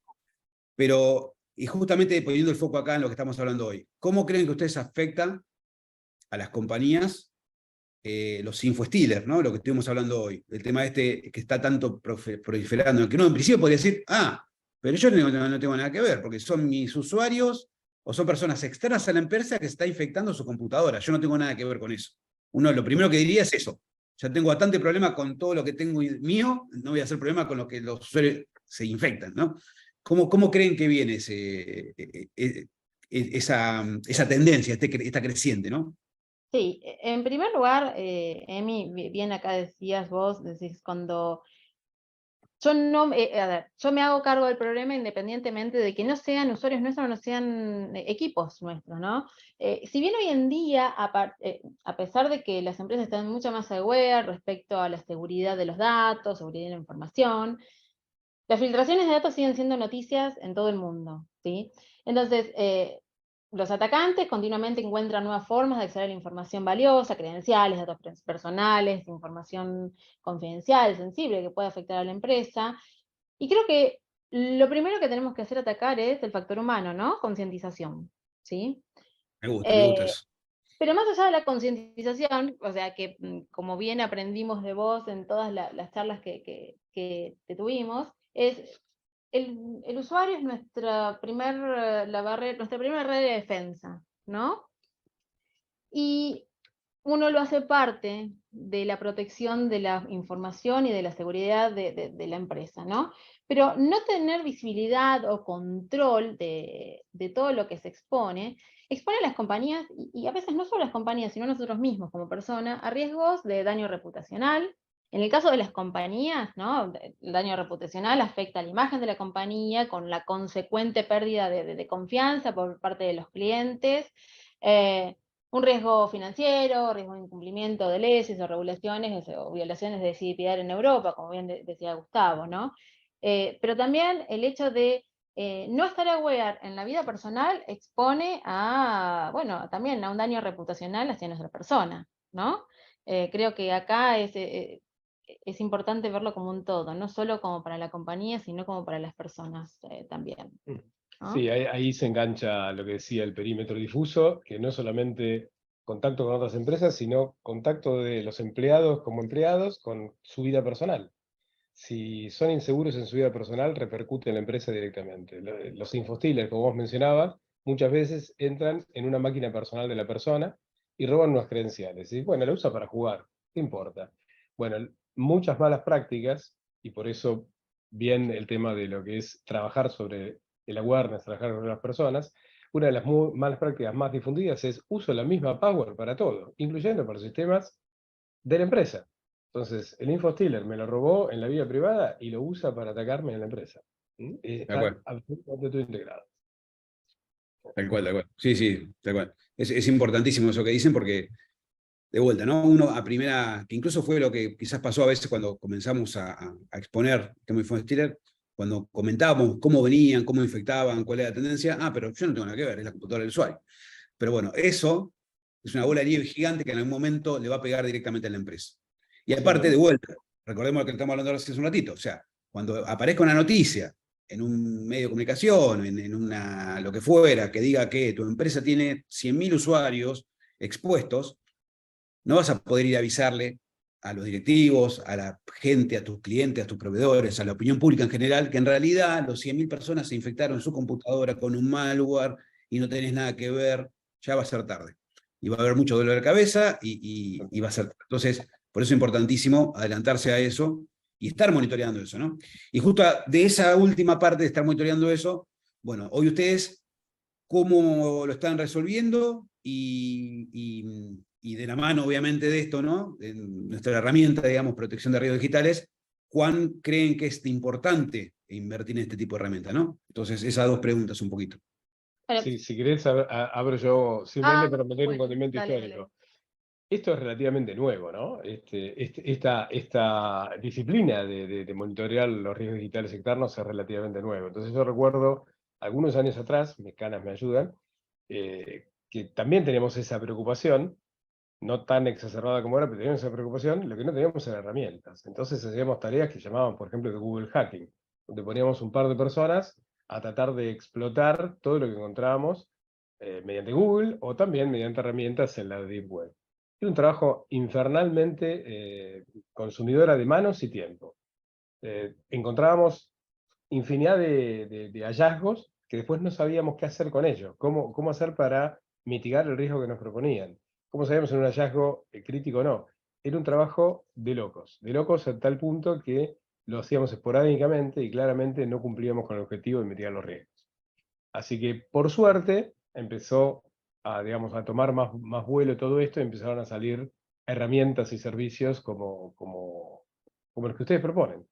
pero, y justamente poniendo el foco acá en lo que estamos hablando hoy, ¿cómo creen que ustedes afectan a las compañías los infostealers, ¿no? Lo que estuvimos hablando hoy, el tema que está tanto proliferando, que no, en principio podría decir, pero yo no tengo nada que ver, porque son mis usuarios o son personas externas a la empresa que está infectando su computadora, yo no tengo nada que ver con eso. Uno lo primero que diría es eso, ya tengo bastante problema con todo lo que tengo mío, no voy a hacer problema con lo que los usuarios se infectan, ¿no? ¿Cómo creen que viene esa tendencia, esta creciente, ¿no? Sí, en primer lugar, Emi, bien acá decías vos, decís cuando yo no, a ver, yo me hago cargo del problema independientemente de que no sean usuarios nuestros o no sean equipos nuestros, ¿no? Si bien hoy en día, a pesar de que las empresas están mucho más aware respecto a la seguridad de los datos, seguridad de la información, las filtraciones de datos siguen siendo noticias en todo el mundo, ¿sí? Entonces, los atacantes continuamente encuentran nuevas formas de acceder a la información valiosa, credenciales, datos personales, información confidencial, sensible, que puede afectar a la empresa. Y creo que lo primero que tenemos que hacer atacar es el factor humano, ¿no? Concientización, ¿sí? Me gusta eso. Pero más allá de la concientización, o sea que como bien aprendimos de vos en todas las charlas que te tuvimos, es el usuario es nuestra primera red de defensa, ¿no? Y uno lo hace parte de la protección de la información y de la seguridad de la empresa, ¿no? Pero no tener visibilidad o control de todo lo que se expone a las compañías, y a veces no solo a las compañías, sino a nosotros mismos como personas, a riesgos de daño reputacional. En el caso de las compañías, ¿no? El daño reputacional afecta a la imagen de la compañía con la consecuente pérdida de confianza por parte de los clientes, un riesgo financiero, riesgo de incumplimiento de leyes o regulaciones o violaciones de GDPR en Europa, como bien decía Gustavo, ¿no? Pero también el hecho de no estar aware en la vida personal expone también a un daño reputacional hacia nuestra persona, ¿no? Creo que acá es importante verlo como un todo, no solo como para la compañía, sino como para las personas también, ¿no? Sí, ahí se engancha lo que decía el perímetro difuso, que no es solamente contacto con otras empresas, sino contacto de los empleados como empleados con su vida personal. Si son inseguros en su vida personal, repercute en la empresa directamente. Los infostealers, como vos mencionabas, muchas veces entran en una máquina personal de la persona y roban unas credenciales. Y bueno, la usa para jugar, ¿qué importa? Bueno, muchas malas prácticas, y por eso bien el tema de lo que es trabajar sobre el awareness, trabajar con las personas, una de las malas prácticas más difundidas es uso de la misma password para todo, incluyendo para sistemas de la empresa. Entonces, el infostealer me lo robó en la vida privada y lo usa para atacarme en la empresa. Está absolutamente todo integrado. Tal cual. Sí, tal cual. Es importantísimo eso que dicen porque, de vuelta, ¿no? Uno a primera, que incluso fue lo que quizás pasó a veces cuando comenzamos a exponer el tema de infostealer, cuando comentábamos cómo venían, cómo infectaban, cuál era la tendencia, pero yo no tengo nada que ver, es la computadora del usuario. Pero bueno, eso es una bola de nieve gigante que en algún momento le va a pegar directamente a la empresa. Y aparte, de vuelta, recordemos lo que estamos hablando hace un ratito, o sea, cuando aparezca una noticia en un medio de comunicación, en lo que fuera, que diga que tu empresa tiene 100.000 usuarios expuestos, no vas a poder ir a avisarle a los directivos, a la gente, a tus clientes, a tus proveedores, a la opinión pública en general, que en realidad los 100.000 personas se infectaron en su computadora con un malware y no tenés nada que ver, ya va a ser tarde. Y va a haber mucho dolor de cabeza y va a ser tarde. Entonces, por eso es importantísimo adelantarse a eso y estar monitoreando eso, ¿no? Y justo de esa última parte de estar monitoreando eso, bueno, hoy ustedes, ¿cómo lo están resolviendo? Y de la mano, obviamente, de esto, ¿no? En nuestra herramienta, digamos, protección de riesgos digitales, ¿cuán creen que es importante invertir en este tipo de herramientas, ¿no? Entonces, esas dos preguntas un poquito. Bueno, Sí, si querés, abro yo simplemente para meter un bueno, condimento dale, histórico. Esto es relativamente nuevo, ¿no? Esta disciplina de monitorear los riesgos digitales externos es relativamente nuevo. Entonces yo recuerdo algunos años atrás, mis canas me ayudan, que también teníamos esa preocupación, no tan exacerbada como ahora, pero teníamos esa preocupación, lo que no teníamos eran herramientas. Entonces hacíamos tareas que llamaban, por ejemplo, de Google Hacking, donde poníamos un par de personas a tratar de explotar todo lo que encontrábamos mediante Google o también mediante herramientas en la Deep Web. Era un trabajo infernalmente consumidora de manos y tiempo. Encontrábamos infinidad de hallazgos que después no sabíamos qué hacer con ellos, cómo hacer para mitigar el riesgo que nos proponían. ¿Cómo sabíamos si un hallazgo crítico o no? Era un trabajo de locos a tal punto que lo hacíamos esporádicamente y claramente no cumplíamos con el objetivo de mitigar los riesgos. Así que, por suerte, empezó digamos, a tomar más vuelo todo esto y empezaron a salir herramientas y servicios como los que ustedes proponen.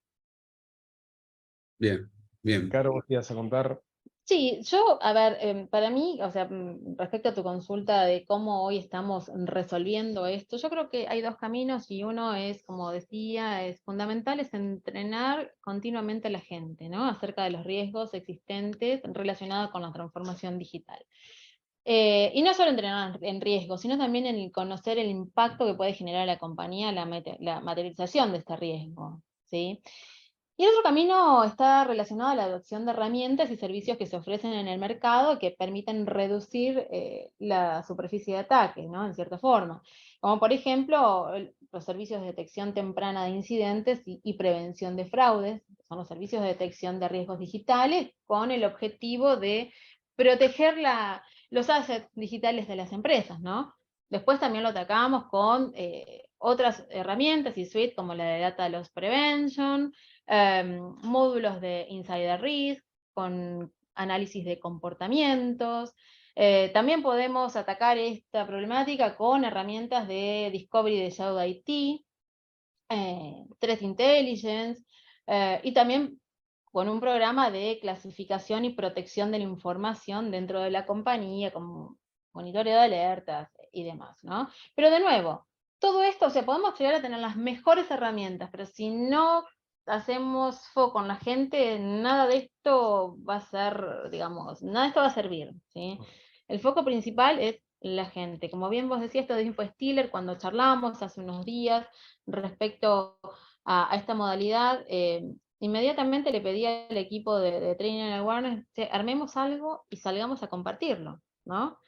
Bien, bien. Caro, vos te ibas a contar. Sí, yo, a ver, para mí, o sea, respecto a tu consulta de cómo hoy estamos resolviendo esto, yo creo que hay dos caminos y uno es, como decía, es fundamental, es entrenar continuamente a la gente, ¿no? Acerca de los riesgos existentes relacionados con la transformación digital. Y no solo entrenar en riesgo, sino también en conocer el impacto que puede generar a la compañía la materialización de este riesgo, ¿sí? Y el otro camino está relacionado a la adopción de herramientas y servicios que se ofrecen en el mercado que permiten reducir la superficie de ataque, ¿no? En cierta forma. Como por ejemplo, los servicios de detección temprana de incidentes y prevención de fraudes, son los servicios de detección de riesgos digitales con el objetivo de proteger los assets digitales de las empresas, ¿no? Después también lo atacamos con otras herramientas y suite como la de Data Loss Prevention, módulos de Insider Risk, con análisis de comportamientos. También podemos atacar esta problemática con herramientas de Discovery de Shadow IT, Threat Intelligence, y también con un programa de clasificación y protección de la información dentro de la compañía, como monitoreo de alertas y demás, ¿no? Pero de nuevo, todo esto, o sea, podemos llegar a tener las mejores herramientas, pero si no hacemos foco en la gente, nada de esto va a ser, digamos, nada de esto va a servir, ¿sí? El foco principal es la gente. Como bien vos decías, esto de InfoStealer, cuando charlamos hace unos días respecto a esta modalidad, inmediatamente le pedí al equipo de Training and Awareness que armemos algo y salgamos a compartirlo, ¿no?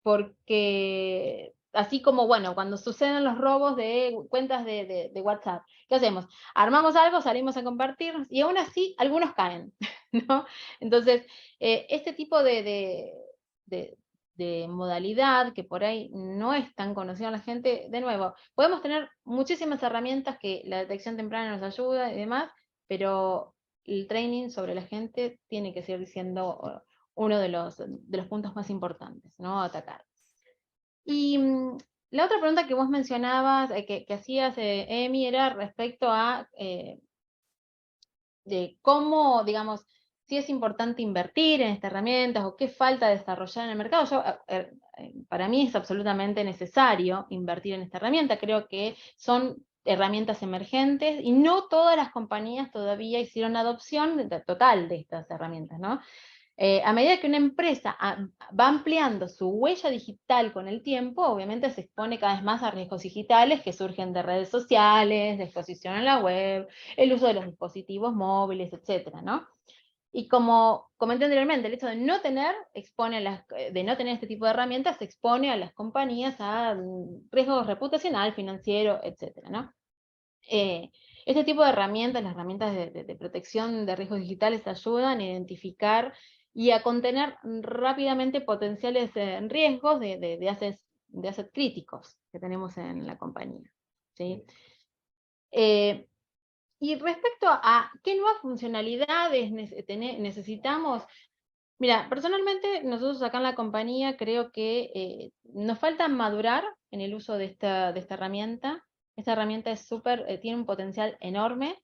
Porque así como, bueno, cuando suceden los robos de cuentas de WhatsApp, ¿qué hacemos? Armamos algo, salimos a compartirnos y aún así algunos caen, ¿no? Entonces, este tipo de modalidad que por ahí no es tan conocida a la gente, de nuevo, podemos tener muchísimas herramientas que la detección temprana nos ayuda y demás, pero el training sobre la gente tiene que seguir siendo uno de los puntos más importantes, ¿no? Atacar. Y la otra pregunta que vos mencionabas, que hacías, Emi, era respecto a de cómo, digamos, si es importante invertir en estas herramientas o qué falta desarrollar en el mercado. Yo, para mí es absolutamente necesario invertir en esta herramienta. Creo que son herramientas emergentes y no todas las compañías todavía hicieron adopción total de estas herramientas, ¿no? A medida que una empresa va ampliando su huella digital con el tiempo, obviamente se expone cada vez más a riesgos digitales que surgen de redes sociales, de exposición en la web, el uso de los dispositivos móviles, etcétera, ¿no? Y como comenté anteriormente, el hecho de no tener, de no tener este tipo de herramientas expone a las compañías a riesgos reputacional, financiero, etcétera, ¿no? Este tipo de herramientas, las herramientas de protección de riesgos digitales, ayudan a identificar y a contener rápidamente potenciales riesgos de assets críticos que tenemos en la compañía, ¿sí? Y respecto a qué nuevas funcionalidades necesitamos, mira, personalmente nosotros acá en la compañía creo que nos falta madurar en el uso de esta herramienta. Esta herramienta es tiene un potencial enorme,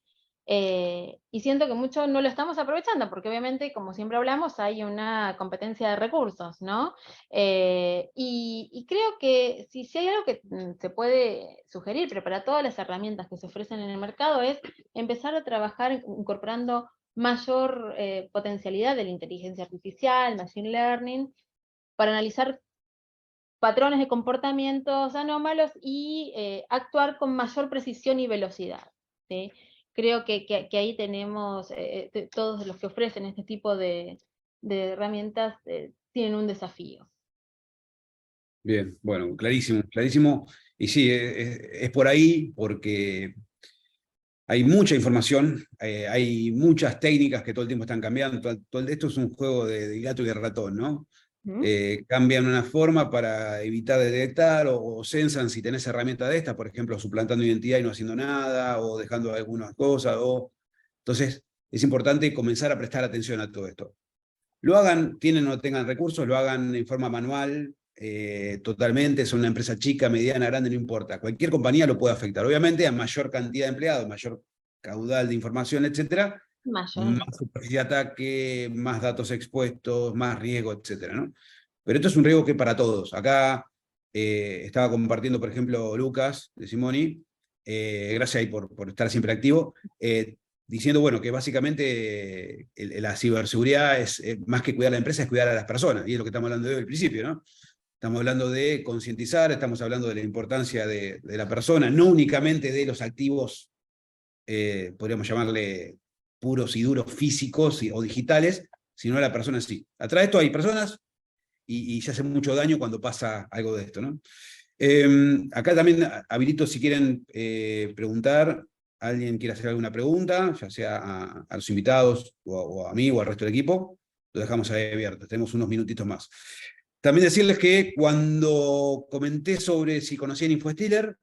y siento que mucho no lo estamos aprovechando, porque obviamente, como siempre hablamos, hay una competencia de recursos, ¿no? Y creo que si hay algo que se puede sugerir, pero para todas las herramientas que se ofrecen en el mercado, es empezar a trabajar incorporando mayor potencialidad de la inteligencia artificial, machine learning, para analizar patrones de comportamientos anómalos y actuar con mayor precisión y velocidad, ¿sí? Creo que ahí tenemos, todos los que ofrecen este tipo de herramientas tienen un desafío. Bien, bueno, clarísimo, clarísimo. Y sí, es por ahí, porque hay mucha información, hay muchas técnicas que todo el tiempo están cambiando. Esto es un juego de gato y de ratón, ¿no? Cambian una forma para evitar detectar, o censan si tenés herramientas de estas, por ejemplo, suplantando identidad y no haciendo nada, o dejando algunas cosas. Entonces, es importante comenzar a prestar atención a todo esto. Lo hagan, tienen o no tengan recursos, lo hagan en forma manual, totalmente. Son una empresa chica, mediana, grande, no importa. Cualquier compañía lo puede afectar. Obviamente, a mayor cantidad de empleados, mayor caudal de información, etcétera, más superficie de ataque, más datos expuestos, más riesgo, etcétera, ¿no? Pero esto es un riesgo que es para todos. Acá estaba compartiendo, por ejemplo, Lucas de Simoni, gracias ahí por estar siempre activo, diciendo, bueno, que básicamente la ciberseguridad es más que cuidar a la empresa, es cuidar a las personas, y es lo que estamos hablando de hoy al principio, ¿no? Estamos hablando de concientizar, estamos hablando de la importancia de la persona, no únicamente de los activos, podríamos llamarle puros y duros físicos o digitales, sino de la persona en sí. Atrás de esto hay personas y se hace mucho daño cuando pasa algo de esto, ¿no? Acá también habilito, si quieren preguntar, alguien quiere hacer alguna pregunta, ya sea a los invitados o a mí o al resto del equipo, lo dejamos ahí abierto, tenemos unos minutitos más. También decirles que cuando comenté sobre si conocían InfoStealer,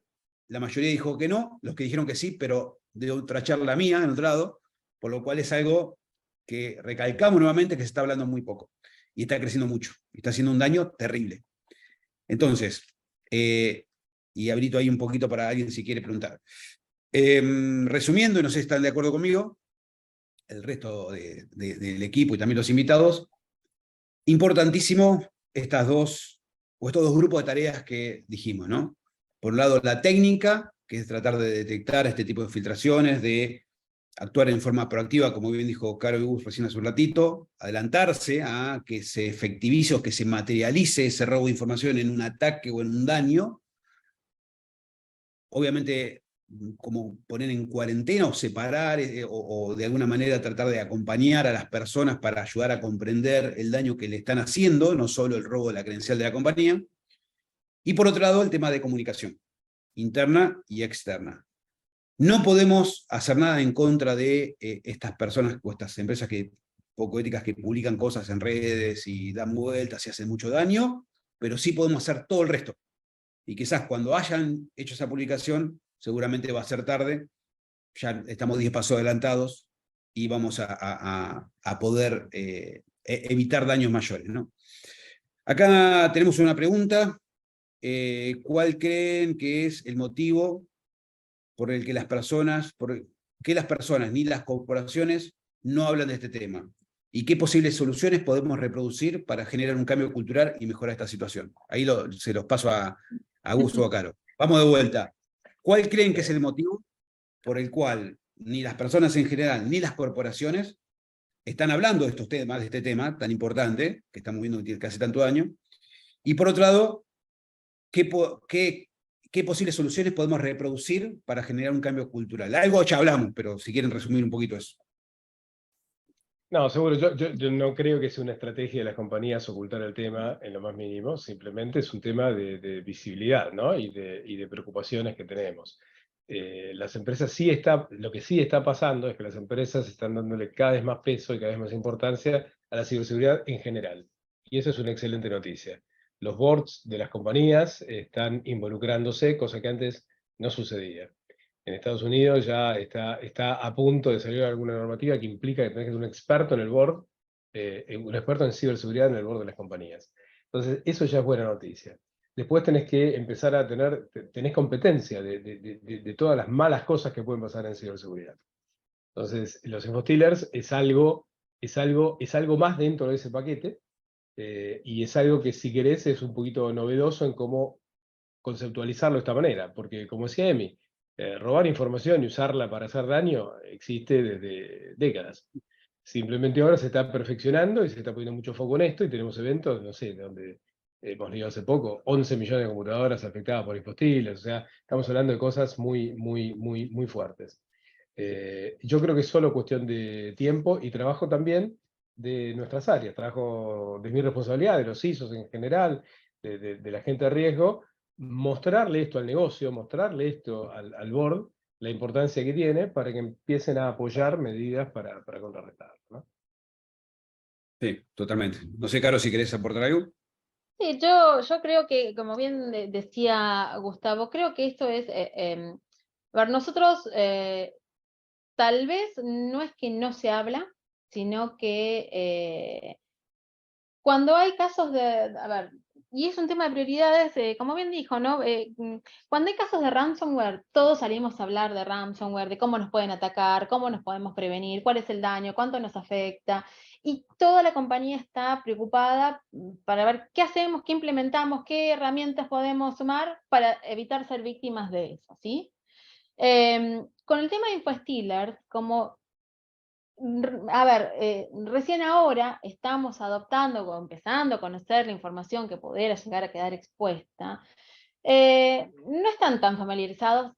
la mayoría dijo que no, los que dijeron que sí, pero de otra charla mía, en otro lado, por lo cual es algo que recalcamos nuevamente que se está hablando muy poco, y está creciendo mucho, y está haciendo un daño terrible. Entonces, y habilito ahí un poquito para alguien si quiere preguntar. Resumiendo, y no sé si están de acuerdo conmigo, el resto del equipo y también los invitados, importantísimo estos dos grupos de tareas que dijimos, ¿no? Por un lado, la técnica, que es tratar de detectar este tipo de filtraciones, de actuar en forma proactiva, como bien dijo Caro y Gus recién hace un ratito, adelantarse a que se efectivice o que se materialice ese robo de información en un ataque o en un daño. Obviamente, como poner en cuarentena o separar, o de alguna manera tratar de acompañar a las personas para ayudar a comprender el daño que le están haciendo, no solo el robo de la credencial de la compañía. Y por otro lado, el tema de comunicación, interna y externa. No podemos hacer nada en contra de estas personas o estas empresas poco éticas que publican cosas en redes y dan vueltas y hacen mucho daño, pero sí podemos hacer todo el resto. Y quizás cuando hayan hecho esa publicación, seguramente va a ser tarde, ya estamos 10 pasos adelantados y vamos a poder evitar daños mayores, ¿no? Acá tenemos una pregunta. ¿Cuál creen que es el motivo por el que las personas ni las corporaciones no hablan de este tema? ¿Y qué posibles soluciones podemos reproducir para generar un cambio cultural y mejorar esta situación? Ahí se los paso a Augusto o a Caro. Vamos de vuelta. ¿Cuál creen que es el motivo por el cual ni las personas en general ni las corporaciones están hablando de estos temas, de este tema tan importante, que estamos viendo que tiene casi tanto daño, y por otro lado, ¿qué posibles soluciones podemos reproducir para generar un cambio cultural? Algo ya hablamos, pero si quieren resumir un poquito eso. No, seguro, yo no creo que sea una estrategia de las compañías ocultar el tema en lo más mínimo, simplemente es un tema de visibilidad, ¿no? Y de preocupaciones que tenemos. Las empresas lo que sí está pasando es que las empresas están dándole cada vez más peso y cada vez más importancia a la ciberseguridad en general. Y eso es una excelente noticia. Los boards de las compañías están involucrándose, cosa que antes no sucedía. En Estados Unidos ya está a punto de salir alguna normativa que implica que tenés que ser un experto en el board, un experto en ciberseguridad en el board de las compañías. Entonces, eso ya es buena noticia. Después tenés que empezar a tenés competencia de todas las malas cosas que pueden pasar en ciberseguridad. Entonces, los infostealers es algo más dentro de ese paquete, y es algo que, si querés, es un poquito novedoso en cómo conceptualizarlo de esta manera, porque, como decía Emi, robar información y usarla para hacer daño existe desde décadas. Simplemente ahora se está perfeccionando y se está poniendo mucho foco en esto, y tenemos eventos, no sé, donde hemos leído hace poco, 11 millones de computadoras afectadas por infostealers. O sea, estamos hablando de cosas muy fuertes. Yo creo que es solo cuestión de tiempo y trabajo también de nuestras áreas, trabajo de mi responsabilidad, de los ISOs en general, de la gente de riesgo, mostrarle esto al negocio, mostrarle esto al board, la importancia que tiene para que empiecen a apoyar medidas para contrarrestarlo, ¿no? Sí, totalmente. No sé, Caro, si querés aportar algo. Sí, yo creo que, como bien decía Gustavo, creo que esto es, a ver, nosotros tal vez no es que no se habla, sino que cuando hay casos a ver, y es un tema de prioridades, como bien dijo, ¿no? Cuando hay casos de ransomware, todos salimos a hablar de ransomware, de cómo nos pueden atacar, cómo nos podemos prevenir, cuál es el daño, cuánto nos afecta, y toda la compañía está preocupada para ver qué hacemos, qué implementamos, qué herramientas podemos sumar para evitar ser víctimas de eso, ¿sí? Con el tema de InfoStealers, como a ver, recién ahora estamos adoptando o empezando a conocer la información que pudiera llegar a quedar expuesta, no están tan familiarizados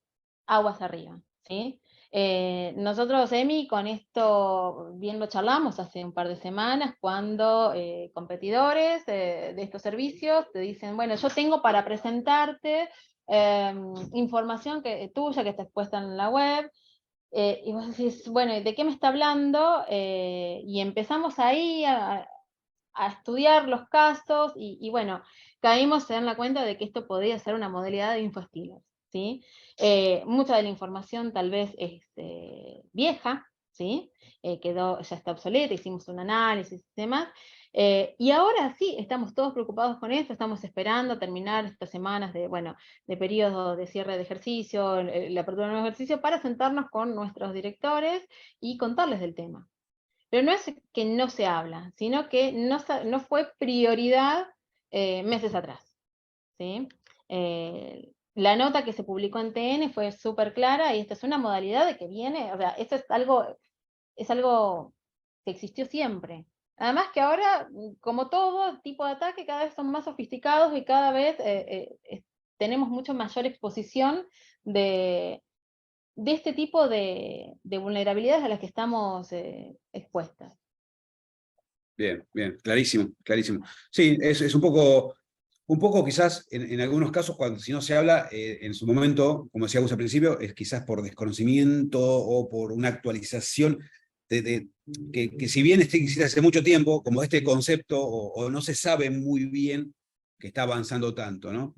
aguas arriba, ¿sí? Nosotros, Emi, con esto bien lo charlamos hace un par de semanas, cuando competidores de estos servicios te dicen, bueno, yo tengo para presentarte información tuya que está expuesta en la web, y vos decís, bueno, ¿de qué me está hablando? Y empezamos ahí a estudiar los casos y bueno, caímos en la cuenta de que esto podría ser una modalidad de infostealers, ¿sí? Mucha de la información tal vez es vieja, ¿sí? Ya está obsoleta, hicimos un análisis y demás. Y ahora sí, estamos todos preocupados con esto, estamos esperando terminar estas semanas de periodo de cierre de ejercicio, la apertura de un nuevo ejercicio, para sentarnos con nuestros directores y contarles del tema. Pero no es que no se habla, sino que no fue prioridad meses atrás, ¿sí? La nota que se publicó en TN fue súper clara, y esta es una modalidad de que viene, o sea, esto es algo que existió siempre. Además que ahora, como todo tipo de ataque, cada vez son más sofisticados y cada vez tenemos mucho mayor exposición de este tipo de vulnerabilidades a las que estamos expuestas. Bien, clarísimo, clarísimo. Sí, es un poco quizás en algunos casos, cuando si no se habla, en su momento, como decía Gus al principio, es quizás por desconocimiento o por una actualización que si bien existe hace mucho tiempo, como este concepto, o no se sabe muy bien que está avanzando tanto, ¿no?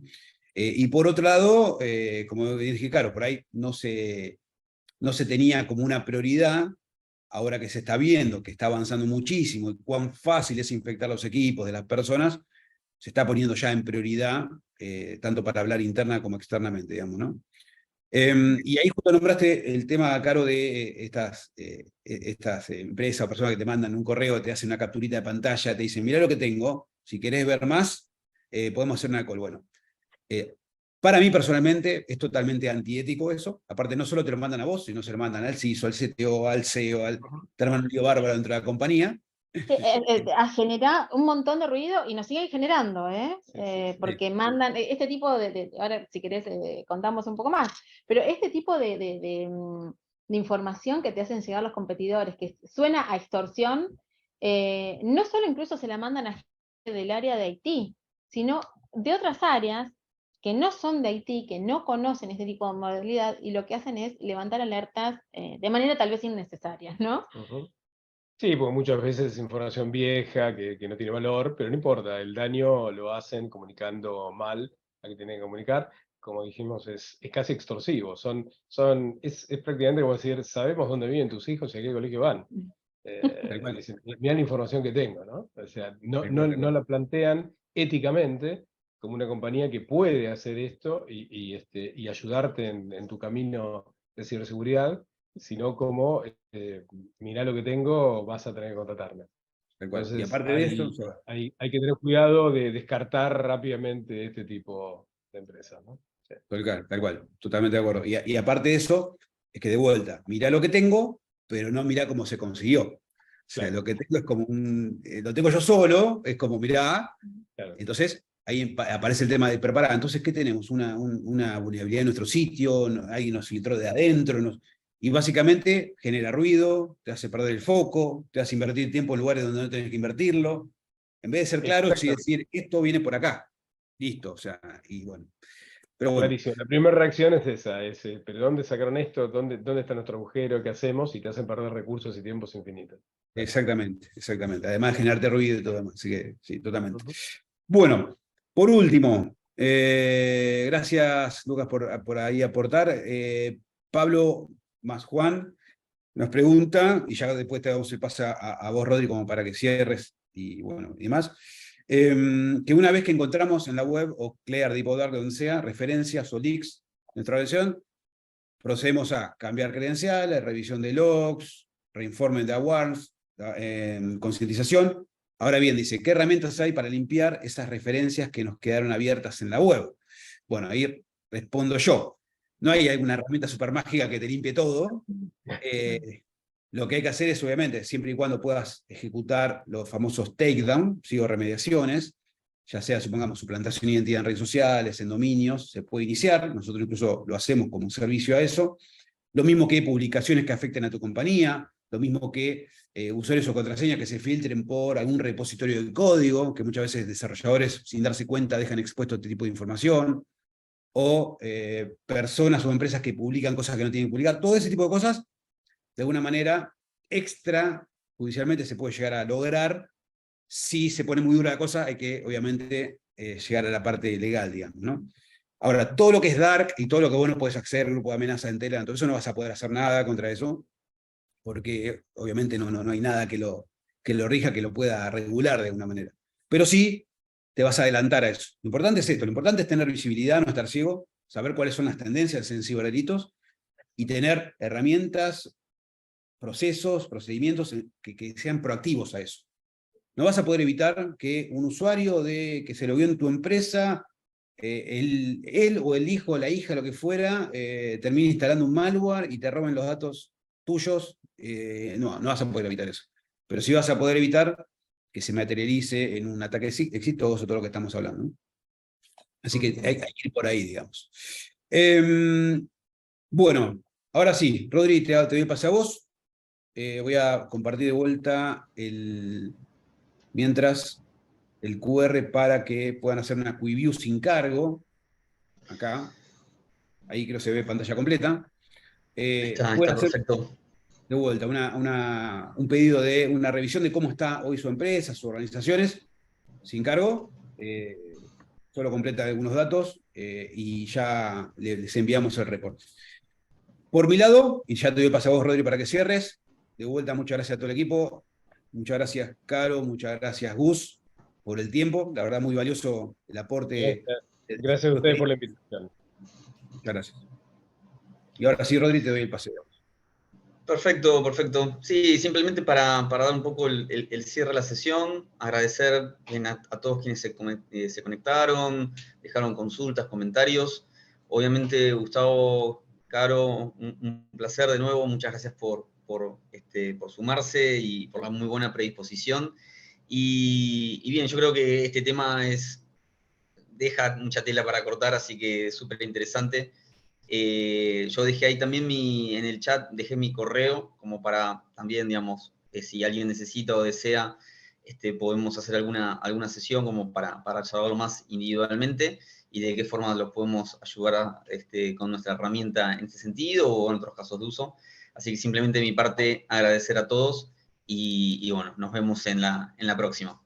Y por otro lado, como dije, claro, por ahí no se tenía como una prioridad. Ahora que se está viendo que está avanzando muchísimo y cuán fácil es infectar los equipos de las personas, se está poniendo ya en prioridad, tanto para hablar interna como externamente, digamos, ¿no? Y ahí justo nombraste el tema, Caro, de estas empresas o personas que te mandan un correo, te hacen una capturita de pantalla, te dicen, mirá lo que tengo, si querés ver más, podemos hacer una call. Bueno, Para mí, personalmente, es totalmente antiético eso. Aparte, no solo te lo mandan a vos, sino se lo mandan al CISO, al CTO, al CEO, te arman un lío bárbaro dentro de la compañía. Genera un montón de ruido y nos siguen generando, porque mandan este tipo ahora si querés contamos un poco más, pero este tipo de información que te hacen llegar los competidores, que suena a extorsión, no solo incluso se la mandan a gente del área de Haití, sino de otras áreas que no son de Haití, que no conocen este tipo de modalidad, y lo que hacen es levantar alertas de manera tal vez innecesaria, ¿no? Sí, porque muchas veces es información vieja que no tiene valor, pero no importa, el daño lo hacen comunicando mal a que tienen que comunicar. Como dijimos, es casi extorsivo. Es prácticamente como decir, sabemos dónde viven tus hijos y a qué colegio van. Dicen, mirá la información que tengo, ¿no? O sea, no la plantean éticamente como una compañía que puede hacer esto y ayudarte en tu camino de ciberseguridad, sino como, mirá lo que tengo, vas a tener que contratarme. Entonces, y aparte de esto, hay que tener cuidado de descartar rápidamente este tipo de empresas, ¿no? Sí. Tal cual, totalmente de acuerdo. Y aparte de eso, es que de vuelta, mirá lo que tengo, pero no mirá cómo se consiguió. O sea, Claro. lo que tengo es como lo tengo yo solo, es como mirá, Claro. entonces ahí aparece el tema de preparar. Entonces, ¿qué tenemos? Una vulnerabilidad en nuestro sitio, alguien nos filtró de adentro, y básicamente genera ruido, te hace perder el foco, te hace invertir tiempo en lugares donde no tenés que invertirlo. En vez de ser claros y decir, esto viene por acá. Listo, o sea, y bueno. Pero bueno. Clarísimo. La primera reacción es esa, ¿pero dónde sacaron esto? ¿Dónde está nuestro agujero? ¿Qué hacemos? Y te hacen perder recursos y tiempos infinitos. Exactamente. Además de generarte ruido y todo demás. Así que sí, totalmente. Bueno, por último, gracias Lucas por ahí aportar. Pablo más Juan nos pregunta, y ya después te damos el pase a vos, Rodri, como para que cierres y bueno, y demás. Que una vez que encontramos en la web, o Clear, Deep o Dark, donde sea, referencias o leaks de nuestra versión, procedemos a cambiar credenciales, revisión de logs, reinforme de awards, concientización. Ahora bien, dice, ¿qué herramientas hay para limpiar esas referencias que nos quedaron abiertas en la web? Bueno, ahí respondo yo. No hay alguna herramienta super mágica que te limpie todo. Lo que hay que hacer es, obviamente, siempre y cuando puedas ejecutar los famosos takedown, o remediaciones, ya sea, supongamos, suplantación de identidad en redes sociales, en dominios, se puede iniciar. Nosotros incluso lo hacemos como un servicio a eso. Lo mismo que publicaciones que afecten a tu compañía, lo mismo que usuarios o contraseñas que se filtren por algún repositorio de código, que muchas veces desarrolladores, sin darse cuenta, dejan expuesto este tipo de información, o personas o empresas que publican cosas que no tienen que publicar. Todo ese tipo de cosas, de alguna manera, extrajudicialmente se puede llegar a lograr. Si se pone muy dura la cosa, hay que, obviamente, llegar a la parte legal, digamos, ¿no? Ahora, todo lo que es dark y todo lo que vos no podés acceder, grupo de amenaza en Telegram, todo eso no vas a poder hacer nada contra eso, porque obviamente no hay nada que lo rija, que lo pueda regular de alguna manera. Pero sí, te vas a adelantar a eso. Lo importante es esto, lo importante es tener visibilidad, no estar ciego, saber cuáles son las tendencias en ciberdelitos y tener herramientas, procesos, procedimientos que sean proactivos a eso. No vas a poder evitar que un usuario que se lo vio en tu empresa, él o el hijo o la hija, lo que fuera, termine instalando un malware y te roben los datos tuyos. No vas a poder evitar eso. Pero sí vas a poder evitar que se materialice en un ataque exitoso, todo lo que estamos hablando, ¿no? Así que hay que ir por ahí, digamos. Bueno, ahora sí, Rodri, te doy el pase a vos. Voy a compartir de vuelta mientras el QR para que puedan hacer una preview sin cargo. Acá. Ahí creo que se ve pantalla completa. Está Hacer perfecto. de vuelta un pedido de una revisión de cómo está hoy su empresa, sus organizaciones, sin cargo. Solo completa algunos datos y ya les enviamos el reporte. Por mi lado, y ya te doy el paso a vos, Rodri, para que cierres. De vuelta, muchas gracias a todo el equipo. Muchas gracias, Caro. Muchas gracias, Gus, por el tiempo. La verdad, muy valioso el aporte. Gracias a ustedes por la invitación. Muchas gracias. Y ahora sí, Rodri, te doy el paseo. Perfecto, perfecto. Sí, simplemente para dar un poco el cierre de la sesión, agradecer a todos quienes se conectaron, dejaron consultas, comentarios. obviamente, Gustavo, Caro, un placer de nuevo, muchas gracias por sumarse y por la muy buena predisposición. Y bien, yo creo que este tema deja mucha tela para cortar, así que es súper interesante. Yo dejé ahí también en el chat, dejé mi correo, como para también, digamos, si alguien necesita o desea, podemos hacer alguna sesión como para charlarlo más individualmente y de qué forma los podemos ayudar con nuestra herramienta en ese sentido o en otros casos de uso. Así que simplemente de mi parte agradecer a todos y bueno, nos vemos en la próxima.